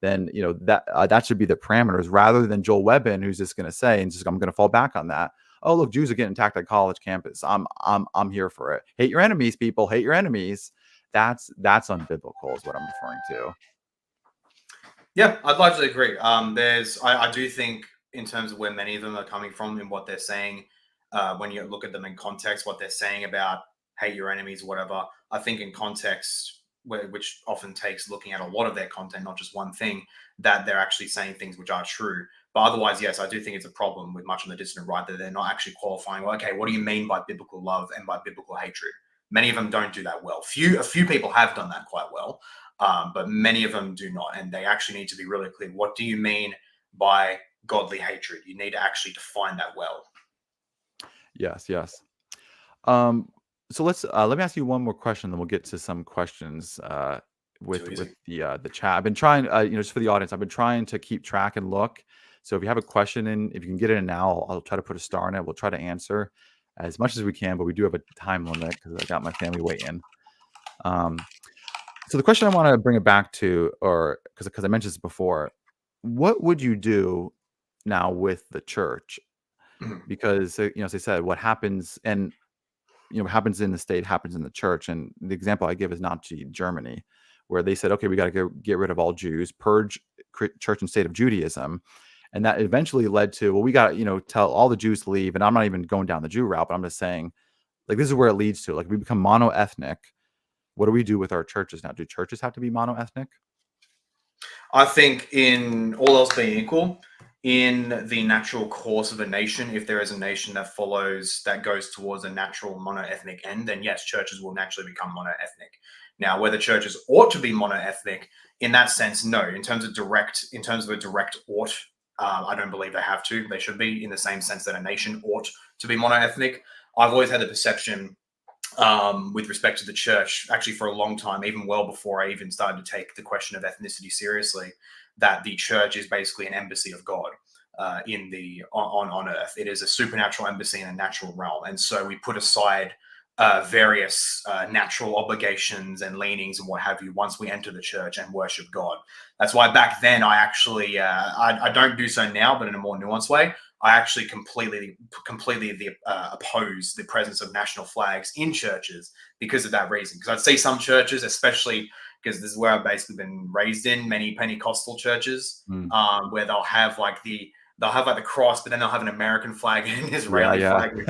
Then that should be the parameters, rather than Joel Webben, who's just going to say, and I'm going to fall back on that. Oh, look, Jews are getting attacked at college campus. I'm here for it. Hate your enemies, people. Hate your enemies. That's unbiblical, is what I'm referring to. Yeah, I'd largely agree. I do think, in terms of where many of them are coming from and what they're saying, when you look at them in context, what they're saying about hate your enemies, whatever, I think in context, which often takes looking at a lot of their content, not just one thing, that they're actually saying things which are true. But otherwise, yes, I do think it's a problem with much on the dissident right that they're not actually qualifying, well, okay, what do you mean by biblical love and by biblical hatred? Many of them don't do that well. A few people have done that quite well, but many of them do not. And they actually need to be really clear. What do you mean by godly hatred? You need to actually define that well. Yes. So let me ask you one more question, then we'll get to some questions with Too easy. the chat. I've been trying, just for the audience, I've been trying to keep track and look. So if you have a question in, if you can get it in now, I'll try to put a star in it. We'll try to answer as much as we can, but we do have a time limit because I got my family waiting. So the question I want to bring it back to, or because I mentioned this before, what would you do now with the church? Mhm. Because as I said, what happens and what happens in the state happens in the church. And the example I give is Nazi Germany, where they said, okay, we got to get rid of all Jews, purge church and state of Judaism. And that eventually led to, well, we got to, tell all the Jews to leave. And I'm not even going down the Jew route, but I'm just saying, like, this is where it leads to. Like, we become mono-ethnic. What do we do with our churches now? Do churches have to be mono-ethnic? I think in all else being equal, in the natural course of a nation, if there is a nation that goes towards a natural mono-ethnic end, then yes, churches will naturally become mono-ethnic. Now, whether churches ought to be mono-ethnic, in that sense, no. In terms of a direct ought, I don't believe they have to. They should be, in the same sense that a nation ought to be mono-ethnic. I've always had the perception, with respect to the church, actually for a long time, even well before I even started to take the question of ethnicity seriously, that the church is basically an embassy of God on earth. It is a supernatural embassy in a natural realm, and so we put aside various natural obligations and leanings and what have you once we enter the church and worship God. That's why back then I actually I don't do so now, but in a more nuanced way. I actually completely oppose the presence of national flags in churches because of that reason. Because I'd see some churches, especially because this is where I've basically been raised in, many Pentecostal churches, where they'll have like the cross, but then they'll have an American flag and an Israeli flag, which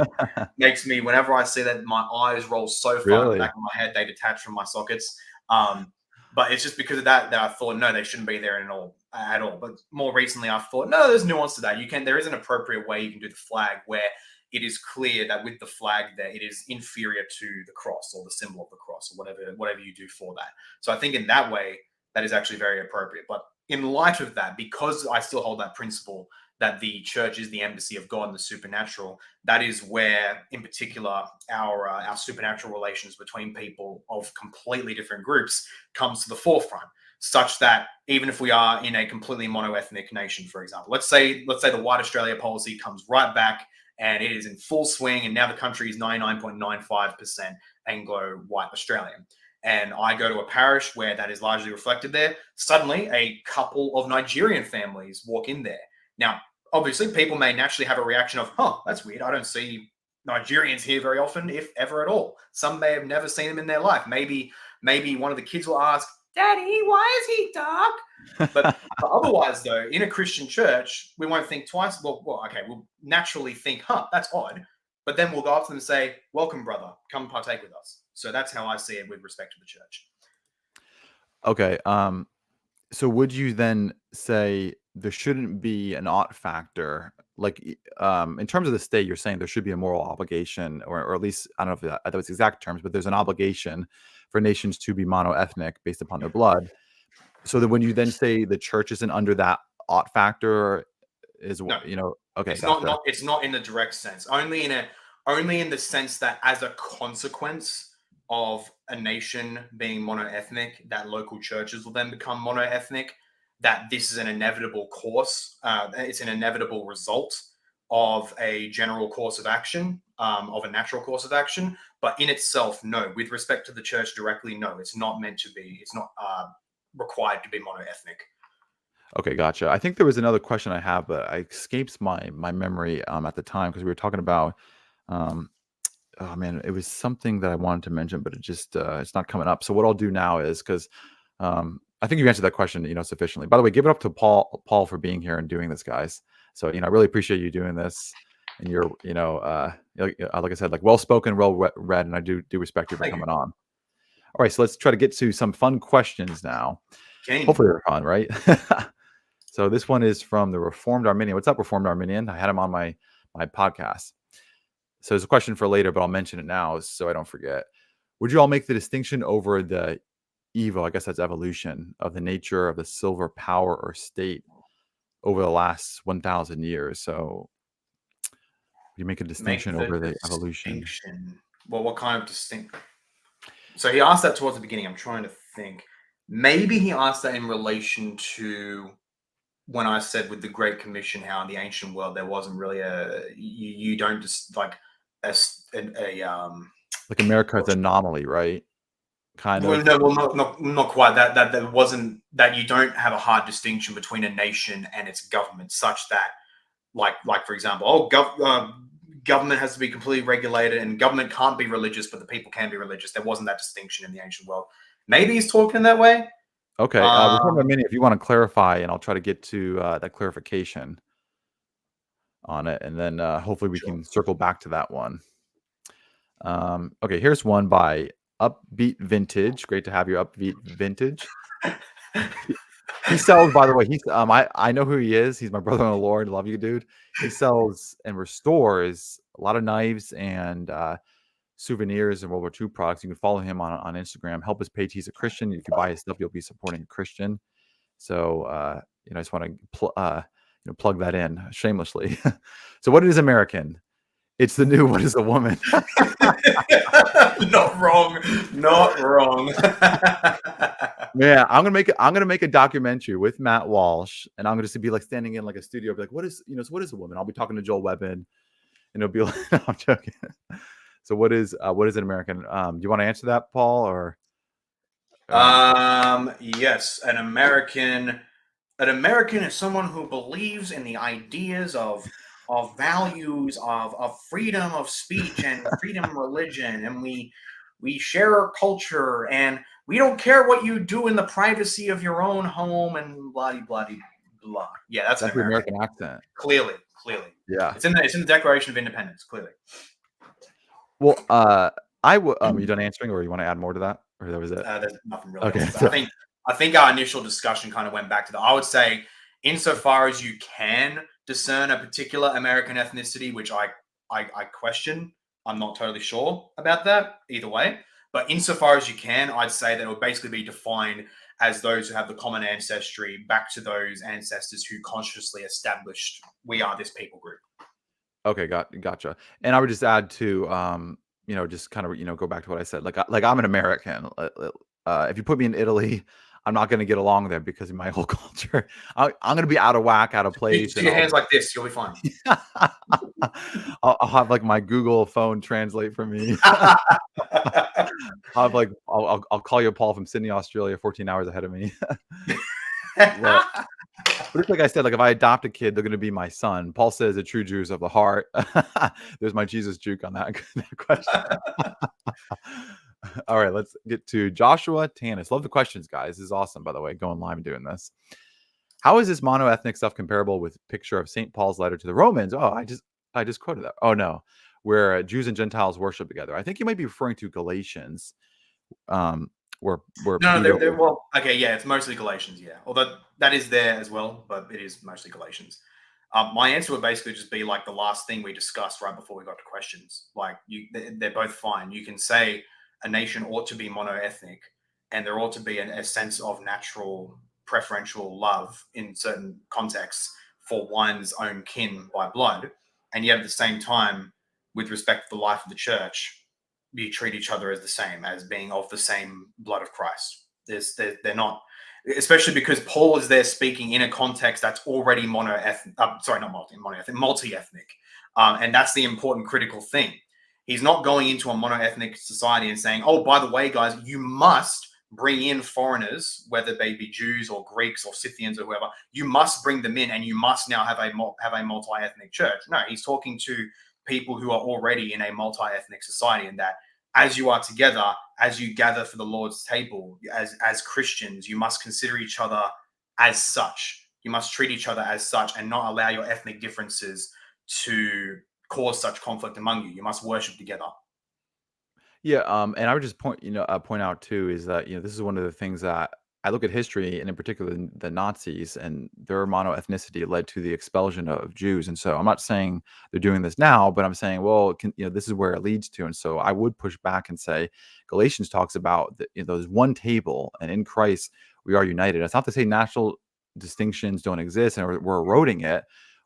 makes me, whenever I see that, my eyes roll so far in the back of my head, they detach from my sockets. But it's just because of that I thought, no, they shouldn't be there at all. But more recently, I thought, no, there's nuance to that. There is an appropriate way you can do the flag where it is clear that with the flag there, it is inferior to the cross or the symbol of the cross or whatever you do for that. So I think in that way, that is actually very appropriate. But in light of that, because I still hold that principle that the church is the embassy of God and the supernatural, that is where, in particular, our supernatural relations between people of completely different groups comes to the forefront, such that even if we are in a completely mono-ethnic nation, for example, let's say the White Australia policy comes right back and it is in full swing, and now the country is 99.95% Anglo-white Australian, and I go to a parish where that is largely reflected there, suddenly a couple of Nigerian families walk in there. Now, obviously, people may naturally have a reaction of, that's weird. I don't see Nigerians here very often, if ever at all. Some may have never seen them in their life. Maybe one of the kids will ask, Daddy, why is he dark? But otherwise, though, in a Christian church, we won't think twice. Well, okay, we'll naturally think, that's odd. But then we'll go up to them and say, welcome, brother, come partake with us. So that's how I see it with respect to the church. Okay. So would you then say there shouldn't be an ought factor? Like, in terms of the state, you're saying there should be a moral obligation, or at least, I don't know if that was exact terms, but there's an obligation for nations to be mono-ethnic based upon their blood. So that when you then say the church isn't under that ought factor, okay, it's not in the direct sense. Only in the sense that as a consequence of a nation being mono-ethnic, that local churches will then become mono-ethnic, that this is an inevitable course. It's an inevitable result of a general course of action, of a natural course of action. But in itself, no. With respect to the church directly, no. It's not meant to be. It's not required to be mono-ethnic. Okay, gotcha. I think there was another question I have, but it escapes my memory at the time because we were talking about oh man, it was something that I wanted to mention, but it just it's not coming up. So what I'll do now is because I think you answered that question, sufficiently. By the way, give it up to Paul for being here and doing this, guys. So I really appreciate you doing this, and you're like I said, like well spoken, well read, and I do respect you for coming on. All right, so let's try to get to some fun questions now. Okay. Hopefully they're fun, right? So this one is from the Reformed Arminian. What's up, Reformed Arminian? I had him on my podcast. So it's a question for later, but I'll mention it now so I don't forget. Would you all make the distinction over the I guess that's evolution, of the nature of the silver power or state over the last 1,000 years? So you make a distinction over the evolution. Well, what kind of distinction? So he asked that towards the beginning. I'm trying to think. Maybe he asked that in relation to when I said with the Great Commission, how in the ancient world there wasn't really you don't just like Like America's anomaly, right? Kind well, of. no, well, not quite. That there wasn't that you don't have a hard distinction between a nation and its government, such that, like for example, government has to be completely regulated, and government can't be religious, but the people can be religious. There wasn't that distinction in the ancient world. Maybe he's talking that way. Okay, we're talking about a minute. If you want to clarify, and I'll try to get to that clarification on it, and then hopefully we can circle back to that one. Okay, here's one by Upbeat Vintage. Great to have you, Upbeat Vintage. He sells, by the way, he's I know who he is. He's my brother in the Lord. Love you, dude. He sells and restores a lot of knives and souvenirs and World War II products. You can follow him on Instagram. Help his page. He's a Christian. If you buy his stuff, you'll be supporting a Christian. So I just want to plug that in shamelessly. So what is American? It's the new what is a woman? Not wrong. Not wrong. Yeah, I'm gonna make a documentary with Matt Walsh, and I'm gonna just be like standing in like a studio, be like, what is so what is a woman? I'll be talking to Joel Webbin, and it'll be like, no, I'm joking. So what is an American? Do you want to answer that, Paul, or? Yes, an American is someone who believes in the ideas of values of freedom of speech and freedom of religion, and we share our culture, and we don't care what you do in the privacy of your own home, and blah blah blah. Yeah, that's an the American accent. Clearly. Yeah, it's in the Declaration of Independence. Clearly. Well, you done answering, or you want to add more to that, or that was it? There's nothing really. Okay. Else. I think our initial discussion kind of went back to that. I would say, insofar as you can discern a particular American ethnicity, which I question, I'm not totally sure about that either way. But insofar as you can, I'd say that it would basically be defined as those who have the common ancestry back to those ancestors who consciously established we are this people group. Okay, gotcha. And I would just add to just kind of go back to what I said. Like I'm an American. If you put me in Italy, I'm not going to get along there because of my whole culture. I'm going to be out of whack, out of place. Do your hands like this, you'll be fine. I'll have like my Google phone translate for me. I'll have like I'll call you Paul from Sydney, Australia, 14 hours ahead of me. But it's like I said, like if I adopt a kid, they're going to be my son. Paul says the true Jews of the heart. There's my Jesus juke on that question. All right, let's get to Joshua Tanis. Love the questions, guys. This is awesome, by the way, going live and doing this. How is this mono-ethnic stuff comparable with picture of St. Paul's letter to the Romans? Oh, I just quoted that. Oh, no. Where Jews and Gentiles worship together. I think you might be referring to Galatians. Where well, okay, yeah, it's mostly Galatians, yeah. Although that is there as well, but it is mostly Galatians. My answer would basically just be like the last thing we discussed right before we got to questions. Like they're both fine. You can say a nation ought to be monoethnic, and there ought to be a sense of natural preferential love in certain contexts for one's own kin by blood, and yet at the same time, with respect to the life of the church, you treat each other as the same, as being of the same blood of Christ. They're not, especially because Paul is there speaking in a context that's already multi-ethnic, and that's the important critical thing. He's not going into a mono-ethnic society and saying, oh, by the way, guys, you must bring in foreigners, whether they be Jews or Greeks or Scythians or whoever. You must bring them in, and you must now have a multi-ethnic church. No, he's talking to people who are already in a multi-ethnic society, and that as you are together, as you gather for the Lord's table, as Christians, you must consider each other as such. You must treat each other as such and not allow your ethnic differences to cause such conflict among you. You must worship together. Yeah, and I would just point out too is that this is one of the things that I look at history, and in particular the Nazis and their mono-ethnicity led to the expulsion of Jews. And so I'm not saying they're doing this now, but I'm saying, well, this is where it leads to. And so I would push back and say Galatians talks about there's one table, and in Christ we are united. It's not to say national distinctions don't exist and we're eroding it.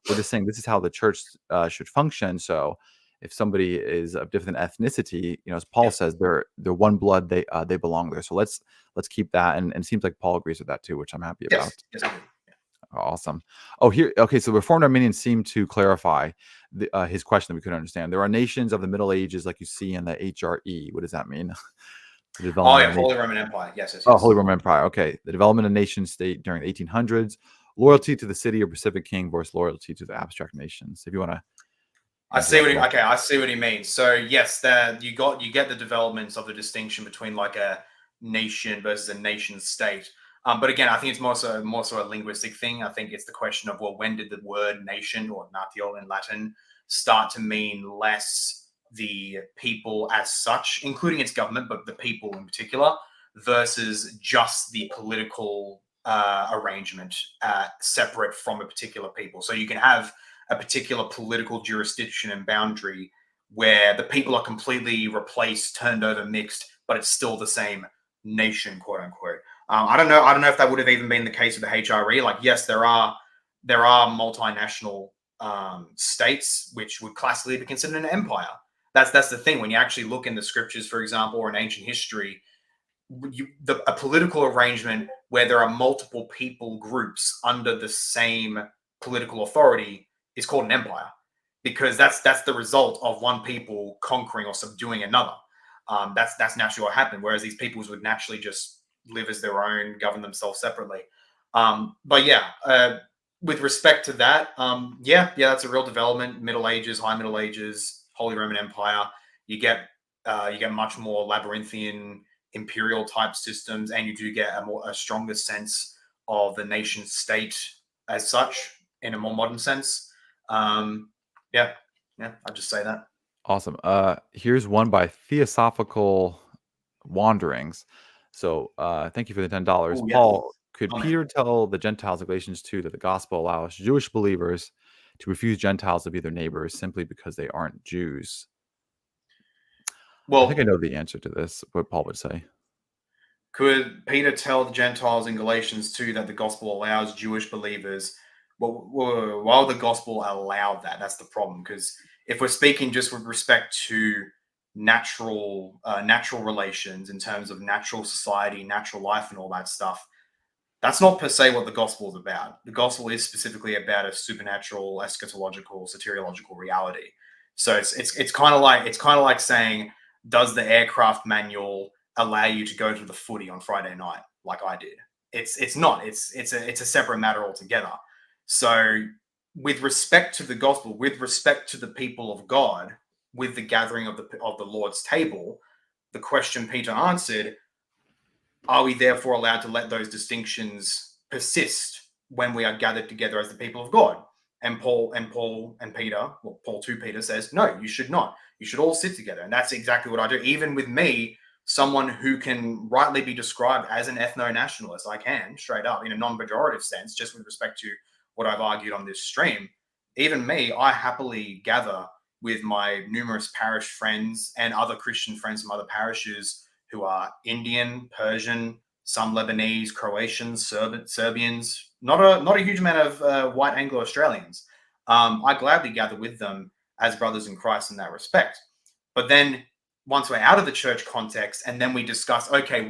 We're just saying this is how the church should function. So if somebody is of different ethnicity, as Paul says, they're one blood, they belong there. So let's keep that, and it seems like Paul agrees with that too, which I'm happy about. Yes, I do. Awesome. Oh, here. Okay, so Reformed Arminians seem to clarify his question that we couldn't understand. There are nations of the Middle Ages, like you see in the HRE. What does that mean? Oh yeah, Holy Roman Empire. Yes. Oh, Holy Roman Empire. Okay, the development of nation state during the 1800s, loyalty to the city or Pacific king versus loyalty to the abstract nations. If you want to, I see what he means. So yes, you get the developments of the distinction between like a nation versus a nation state. But again, I think it's more so a linguistic thing. I think it's the question of, well, when did the word nation, or natio in Latin, start to mean less the people as such, including its government, but the people in particular, versus just the political arrangement separate from a particular people. So you can have a particular political jurisdiction and boundary where the people are completely replaced, turned over, mixed, but it's still the same nation, quote unquote. I don't know if that would have even been the case with the HRE. Like, yes, there are multinational states which would classically be considered an empire. That's the thing. When you actually look in the scriptures, for example, or in ancient history, a political arrangement where there are multiple people groups under the same political authority is called an empire, because that's the result of one people conquering or subduing another. That's naturally what happened. Whereas these peoples would naturally just live as their own, govern themselves separately. But yeah, with respect to that, yeah, that's a real development. Middle Ages, High Middle Ages, Holy Roman Empire. You get much more labyrinthian imperial type systems, and you do get a stronger sense of the nation state as such in a more modern sense. Yeah, I'd just say that. Awesome. Here's one by Theosophical Wanderings. So thank you for the $10. Ooh, yeah. Paul, could Peter tell the Gentiles in Galatians 2 that the gospel allows Jewish believers to refuse Gentiles to be their neighbors simply because they aren't Jews? Well, I think I know the answer to this, what Paul would say. Could Peter tell the Gentiles in Galatians 2 that the gospel allows Jewish believers? Well, why would the gospel allow that? That's the problem. Because if we're speaking just with respect to natural relations in terms of natural society, natural life, and all that stuff, that's not per se what the gospel is about. The gospel is specifically about a supernatural, eschatological, soteriological reality. So it's kind of like saying, does the aircraft manual allow you to go to the footy on Friday night like I did? It's not. It's a separate matter altogether. So with respect to the gospel, with respect to the people of God, with the gathering of the Lord's table, the question Peter answered, are we therefore allowed to let those distinctions persist when we are gathered together as the people of God? And Paul to Peter says, no, you should not. You should all sit together. And that's exactly what I do. Even with me, someone who can rightly be described as an ethno-nationalist, I can, straight up, in a non-pejorative sense, just with respect to what I've argued on this stream. Even me, I happily gather with my numerous parish friends and other Christian friends from other parishes who are Indian, Persian, some Lebanese, Croatians, Serbians, not a huge amount of white Anglo-Australians. I gladly gather with them as brothers in Christ in that respect. But then once we're out of the church context, and then we discuss, okay,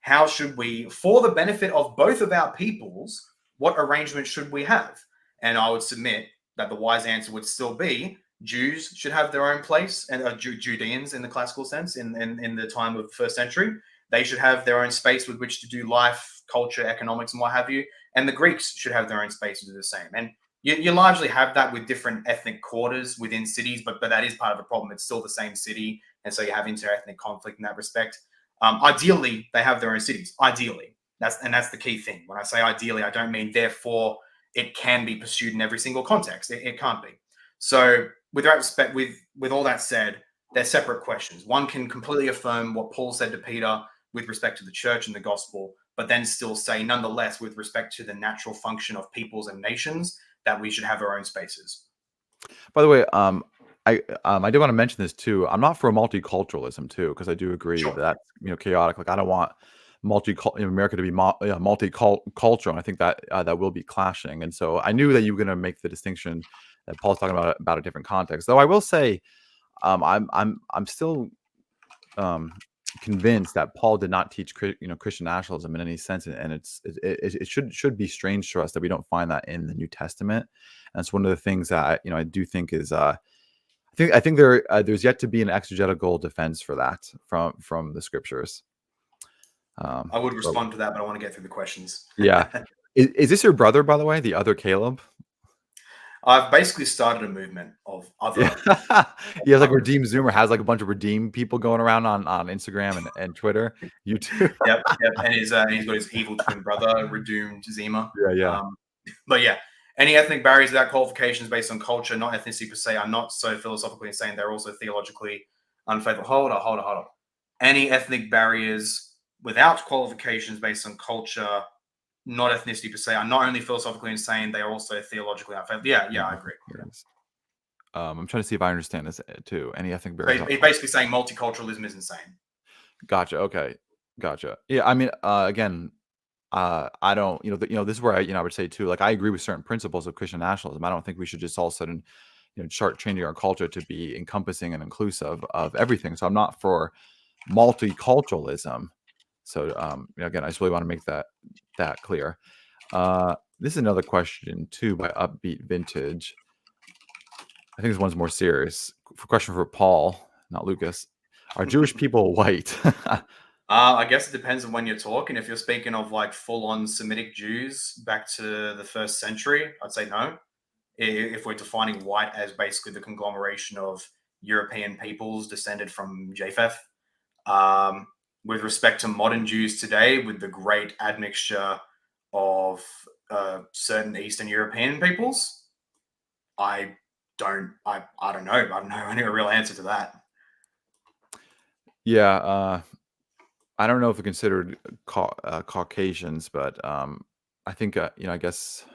how should we, for the benefit of both of our peoples, what arrangement should we have? And I would submit that the wise answer would still be Jews should have their own place, and Judeans in the classical sense, in the time of the first century. They should have their own space with which to do life, culture, economics, and what have you. And the Greeks should have their own space to do the same. And you largely have that with different ethnic quarters within cities, but that is part of the problem. It's still the same city. And so you have inter-ethnic conflict in that respect. Ideally, they have their own cities. Ideally. That's the key thing. When I say ideally, I don't mean therefore it can be pursued in every single context. It can't be. So with that respect, with all that said, they're separate questions. One can completely affirm what Paul said to Peter with respect to the church and the gospel, but then still say, nonetheless, with respect to the natural function of peoples and nations, that we should have our own spaces. By the way, I do want to mention this too. I'm not for multiculturalism too, because I do agree that that's chaotic. Like I don't want America to be multicultural. And I think that that will be clashing. And so I knew that you were going to make the distinction that Paul's talking about a different context. Though I will say, I'm still convinced that Paul did not teach Christian nationalism in any sense, and it should be strange to us that we don't find that in the New Testament. And it's one of the things that I do think is I think there's yet to be an exegetical defense for that from the scriptures. I would respond to that, but I want to get through the questions. Yeah. Is this your brother, by the way, the other Caleb? I've basically started a movement of other. Yeah. He has like Redeem Zoomer, has like a bunch of Redeem people going around on Instagram and Twitter, YouTube. Yep. And he's got his evil twin brother, Redeemed Zima. Yeah. But yeah, any ethnic barriers without qualifications based on culture, not ethnicity per se, are not so philosophically insane. They're also theologically unfaithful. Hold on. Any ethnic barriers without qualifications based on culture, not ethnicity per se, are not only philosophically insane, they are also theologically unfaithful. Yeah, I agree. Yes. I'm trying to see if I understand this too. Any ethnic barriers? He's basically saying multiculturalism is insane. Gotcha. Okay. Gotcha. Yeah. I mean, again, I don't, this is where I would say too, like, I agree with certain principles of Christian nationalism. I don't think we should just all of a sudden, start changing our culture to be encompassing and inclusive of everything. So I'm not for multiculturalism. So, again, I just really want to make that clear. This is another question too by Upbeat Vintage. I think this one's more serious. Question for Paul, not Lucas. Are Jewish people white? I guess it depends on when you're talking. If you're speaking of like full-on Semitic Jews back to the 1st century, I'd say no. If we're defining white as basically the conglomeration of European peoples descended from Japheth. With respect to modern Jews today, with the great admixture of certain Eastern European peoples, I don't know. I don't know a real answer to that. Yeah, I don't know if they're considered Caucasians, but I think I guess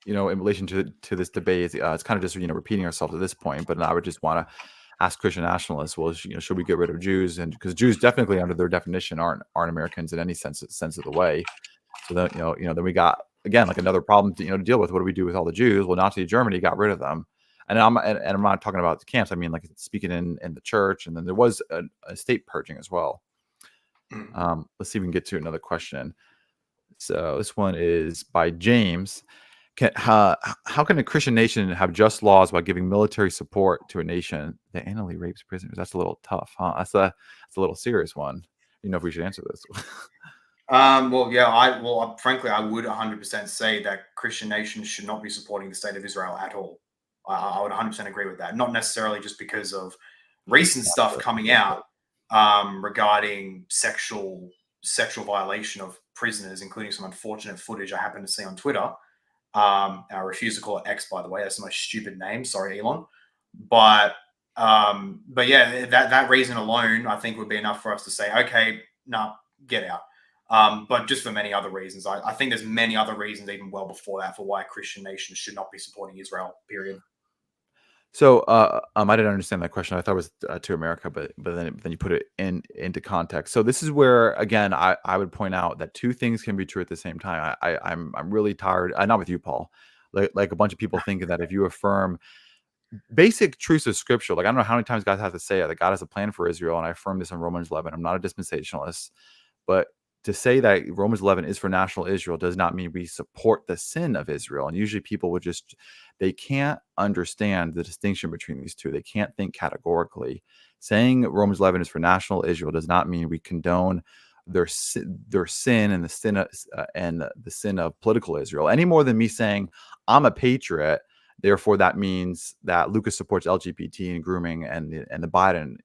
in relation to this debate, it's kind of just repeating ourselves at this point. But I would just want to ask Christian nationalists, well, should we get rid of Jews? And because Jews definitely, under their definition, aren't Americans in any sense of the way. So then then we got, again, like another problem to deal with. What do we do with all the Jews? Well, Nazi Germany got rid of them. And I'm not talking about the camps. I mean, like, speaking in the church, and then there was a state purging as well. Let's see if we can get to another question. So this one is by James. How can a Christian nation have just laws while giving military support to a nation that annually rapes prisoners? That's a little tough, huh? That's a little serious one. If we should answer this. Well, yeah, frankly, I would 100% say that Christian nations should not be supporting the state of Israel at all. I would 100% agree with that. Not necessarily just because of recent stuff coming out regarding sexual violation of prisoners, including some unfortunate footage I happened to see on Twitter. I refuse to call it X, by the way. That's my stupid name. Sorry, Elon. But yeah, that reason alone, I think, would be enough for us to say, okay, no, get out. But just for many other reasons, I think there's many other reasons even well before that for why Christian nations should not be supporting Israel, period. So I didn't understand that question. I thought it was to America, but then you put it into context. So this is where, again, I would point out that two things can be true at the same time. I'm really tired. Not with you, Paul. Like a bunch of people thinking that if you affirm basic truths of Scripture, like, I don't know how many times God has to say it, that God has a plan for Israel, and I affirm this in Romans 11. I'm not a dispensationalist, but to say that Romans 11 is for national Israel does not mean we support the sin of Israel. And usually people would they can't understand the distinction between these two. They can't think categorically. Saying Romans 11 is for national Israel does not mean we condone their sin and the sin of political Israel, any more than me saying I'm a patriot, therefore that means that Lucas supports LGBT and grooming and the Biden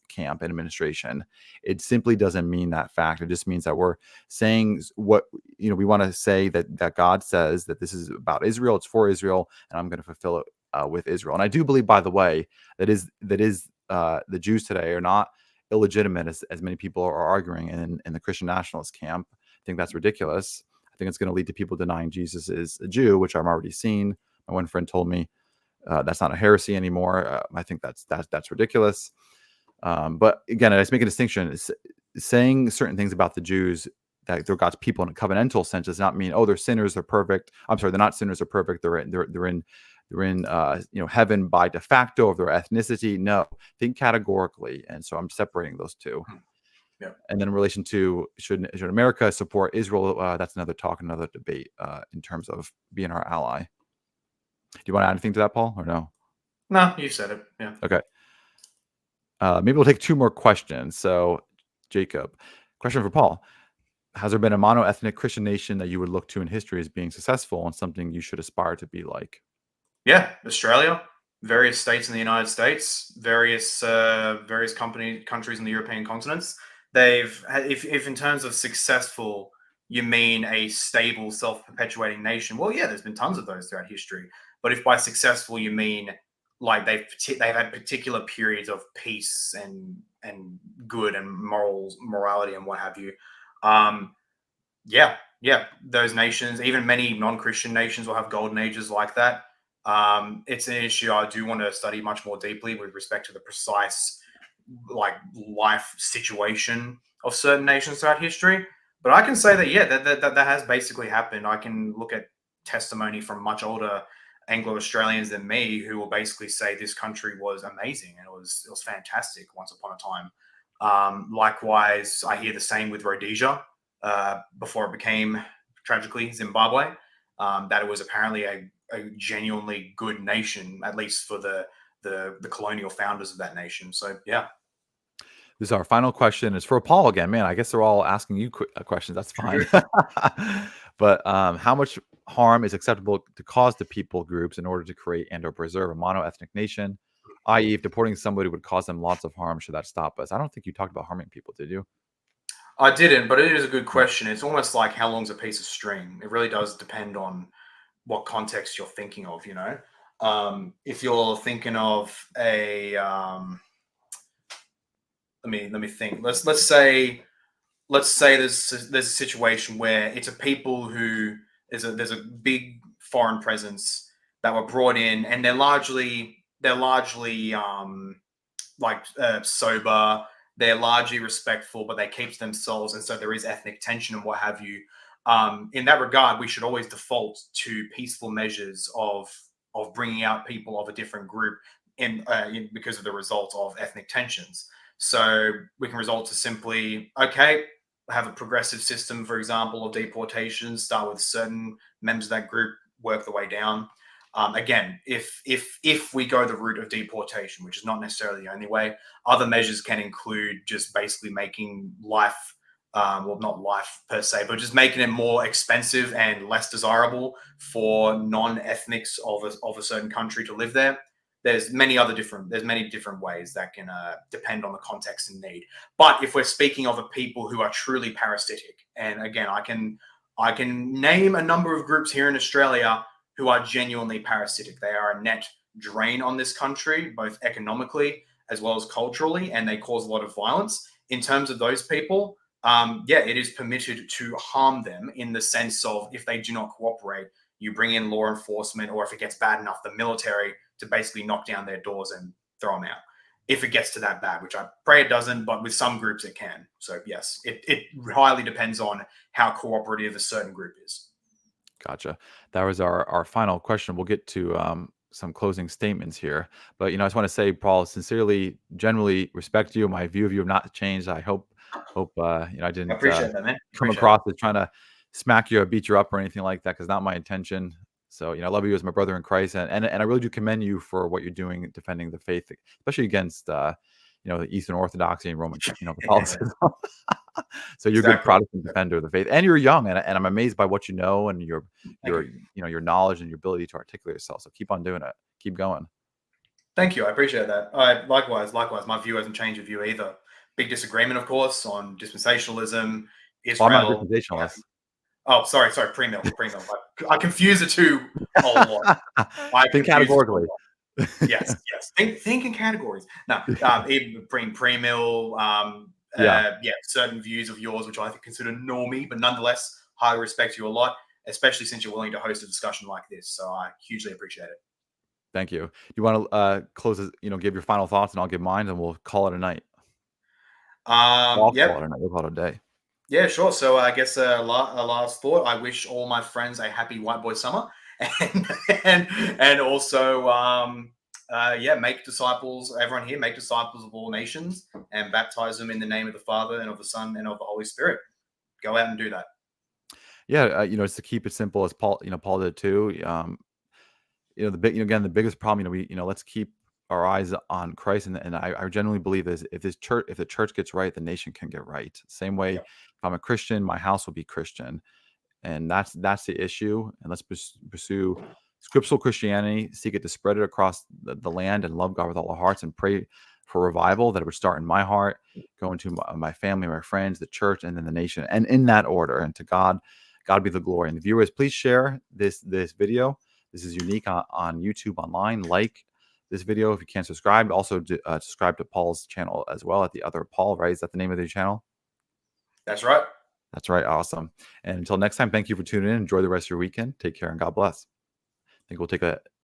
camp and administration. It simply doesn't mean that fact. It just means that we're saying what we want to say, that God says that this is about Israel, it's for Israel, and I'm going to fulfill it with Israel. And I do believe, by the way, that is the Jews today are not illegitimate as many people are arguing in the Christian nationalist camp. I think that's ridiculous. I think it's going to lead to people denying Jesus is a Jew, which I'm already seeing. My one friend told me that's not a heresy anymore. I think that's ridiculous. But again, I just make a distinction. Saying certain things about the Jews, that they're God's people in a covenantal sense, does not mean, oh, they're sinners, they're perfect. I'm sorry, they're not sinners, they're perfect. They're in they're in heaven by de facto of their ethnicity. No, think categorically. And so I'm separating those two. Yeah. And then in relation to should America support Israel, that's another talk, another debate in terms of being our ally. Do you want to add anything to that, Paul, or no? No, you said it. Yeah. Okay. Maybe we'll take two more questions. So, Jacob, question for Paul. Has there been a mono-ethnic Christian nation that you would look to in history as being successful and something you should aspire to be like? Yeah, Australia, various states in the United States, various countries in the European continents. If in terms of successful, you mean a stable, self-perpetuating nation, well, yeah, there's been tons of those throughout history. But if by successful you mean like they've had particular periods of peace and good and morality and what have you, yeah, those nations, even many non-Christian nations, will have golden ages like that. It's an issue I do want to study much more deeply with respect to the precise life situation of certain nations throughout history. But I can say that, yeah, that has basically happened. I can look at testimony from much older Anglo-Australians than me who will basically say this country was amazing and it was fantastic once upon a time. Likewise, I hear the same with Rhodesia before it became, tragically, Zimbabwe, that it was apparently a genuinely good nation, at least for the colonial founders of that nation. So, yeah. This is our final question. It's for Paul again. Man, I guess they're all asking you questions. That's fine. But how much harm is acceptable to cause to people groups in order to create and or preserve a mono-ethnic nation? I.e., if deporting somebody would cause them lots of harm, should that stop us? I don't think you talked about harming people, did you? I didn't, but it is a good question. It's almost like how long's a piece of string? It really does depend on what context you're thinking of, if you're thinking of a let me think. Let's say there's a situation where it's a people who there's a big foreign presence that were brought in, and they're largely sober. They're largely respectful, but they keep to themselves, and so there is ethnic tension and what have you. In that regard, we should always default to peaceful measures of bringing out people of a different group because of the result of ethnic tensions. So we can result to simply, okay, have a progressive system, for example, of deportations, start with certain members of that group, work the way down. Again, if we go the route of deportation, which is not necessarily the only way, other measures can include just basically making life, not life per se, but just making it more expensive and less desirable for non-ethnics of a certain country to live there. There's many different ways that can depend on the context and need. But if we're speaking of a people who are truly parasitic, and again, I can name a number of groups here in Australia who are genuinely parasitic. They are a net drain on this country, both economically as well as culturally, and they cause a lot of violence. In terms of those people, it is permitted to harm them in the sense of if they do not cooperate, you bring in law enforcement, or if it gets bad enough, the military, to basically knock down their doors and throw them out. If it gets to that bad, which I pray it doesn't, but with some groups it can. So yes, it highly depends on how cooperative a certain group is. Gotcha. That was our final question. We'll get to some closing statements here. But, I just want to say, Paul, sincerely, generally respect you. My view of you have not changed. I hope I didn't appreciate that, man. come across as trying to smack you or beat you up or anything like that, because not my intention. So, I love you as my brother in Christ. And I really do commend you for what you're doing, defending the faith, especially against, the Eastern Orthodoxy and Roman Catholicism. So you're a good Protestant defender of the faith, and you're young, and I'm amazed by what you know and your knowledge and your ability to articulate yourself. So keep on doing it. Keep going. Thank you. I appreciate that. Likewise. My view hasn't changed with you either. Big disagreement, of course, on dispensationalism, Israel. I'm not dispensationalist. Oh, sorry, pre-mill. I confuse the two a lot. Think categorically. Yes. Think in categories. No, bring pre-mill. Certain views of yours, which I consider normie, but nonetheless, highly respect you a lot, especially since you're willing to host a discussion like this. So I hugely appreciate it. Thank you. You want to close, give your final thoughts, and I'll give mine, and we'll call it a night. Call it a night. We'll call it a day. Yeah, sure. So I guess a last thought. I wish all my friends a happy White Boy Summer. and also make disciples. Everyone here, make disciples of all nations and baptize them in the name of the Father and of the Son and of the Holy Spirit. Go out and do that. Yeah, it's to keep it simple, as Paul did too. The biggest problem, let's keep our eyes on Christ, and I genuinely believe is if the church gets right, the nation can get right. Same way, if I'm a Christian, my house will be Christian, and that's the issue. And let's pursue scriptural Christianity, seek it to spread it across the land, and love God with all our hearts, and pray for revival that it would start in my heart, go into my family, my friends, the church, and then the nation, and in that order. And to God be the glory. And the viewers, please share this video. This is unique on YouTube online. Like this video if you can't subscribe. Also, subscribe to Paul's channel as well, at the other Paul, right? Is that the name of the channel? That's right. That's right. Awesome. And until next time, thank you for tuning in. Enjoy the rest of your weekend. Take care and God bless. I think we'll take a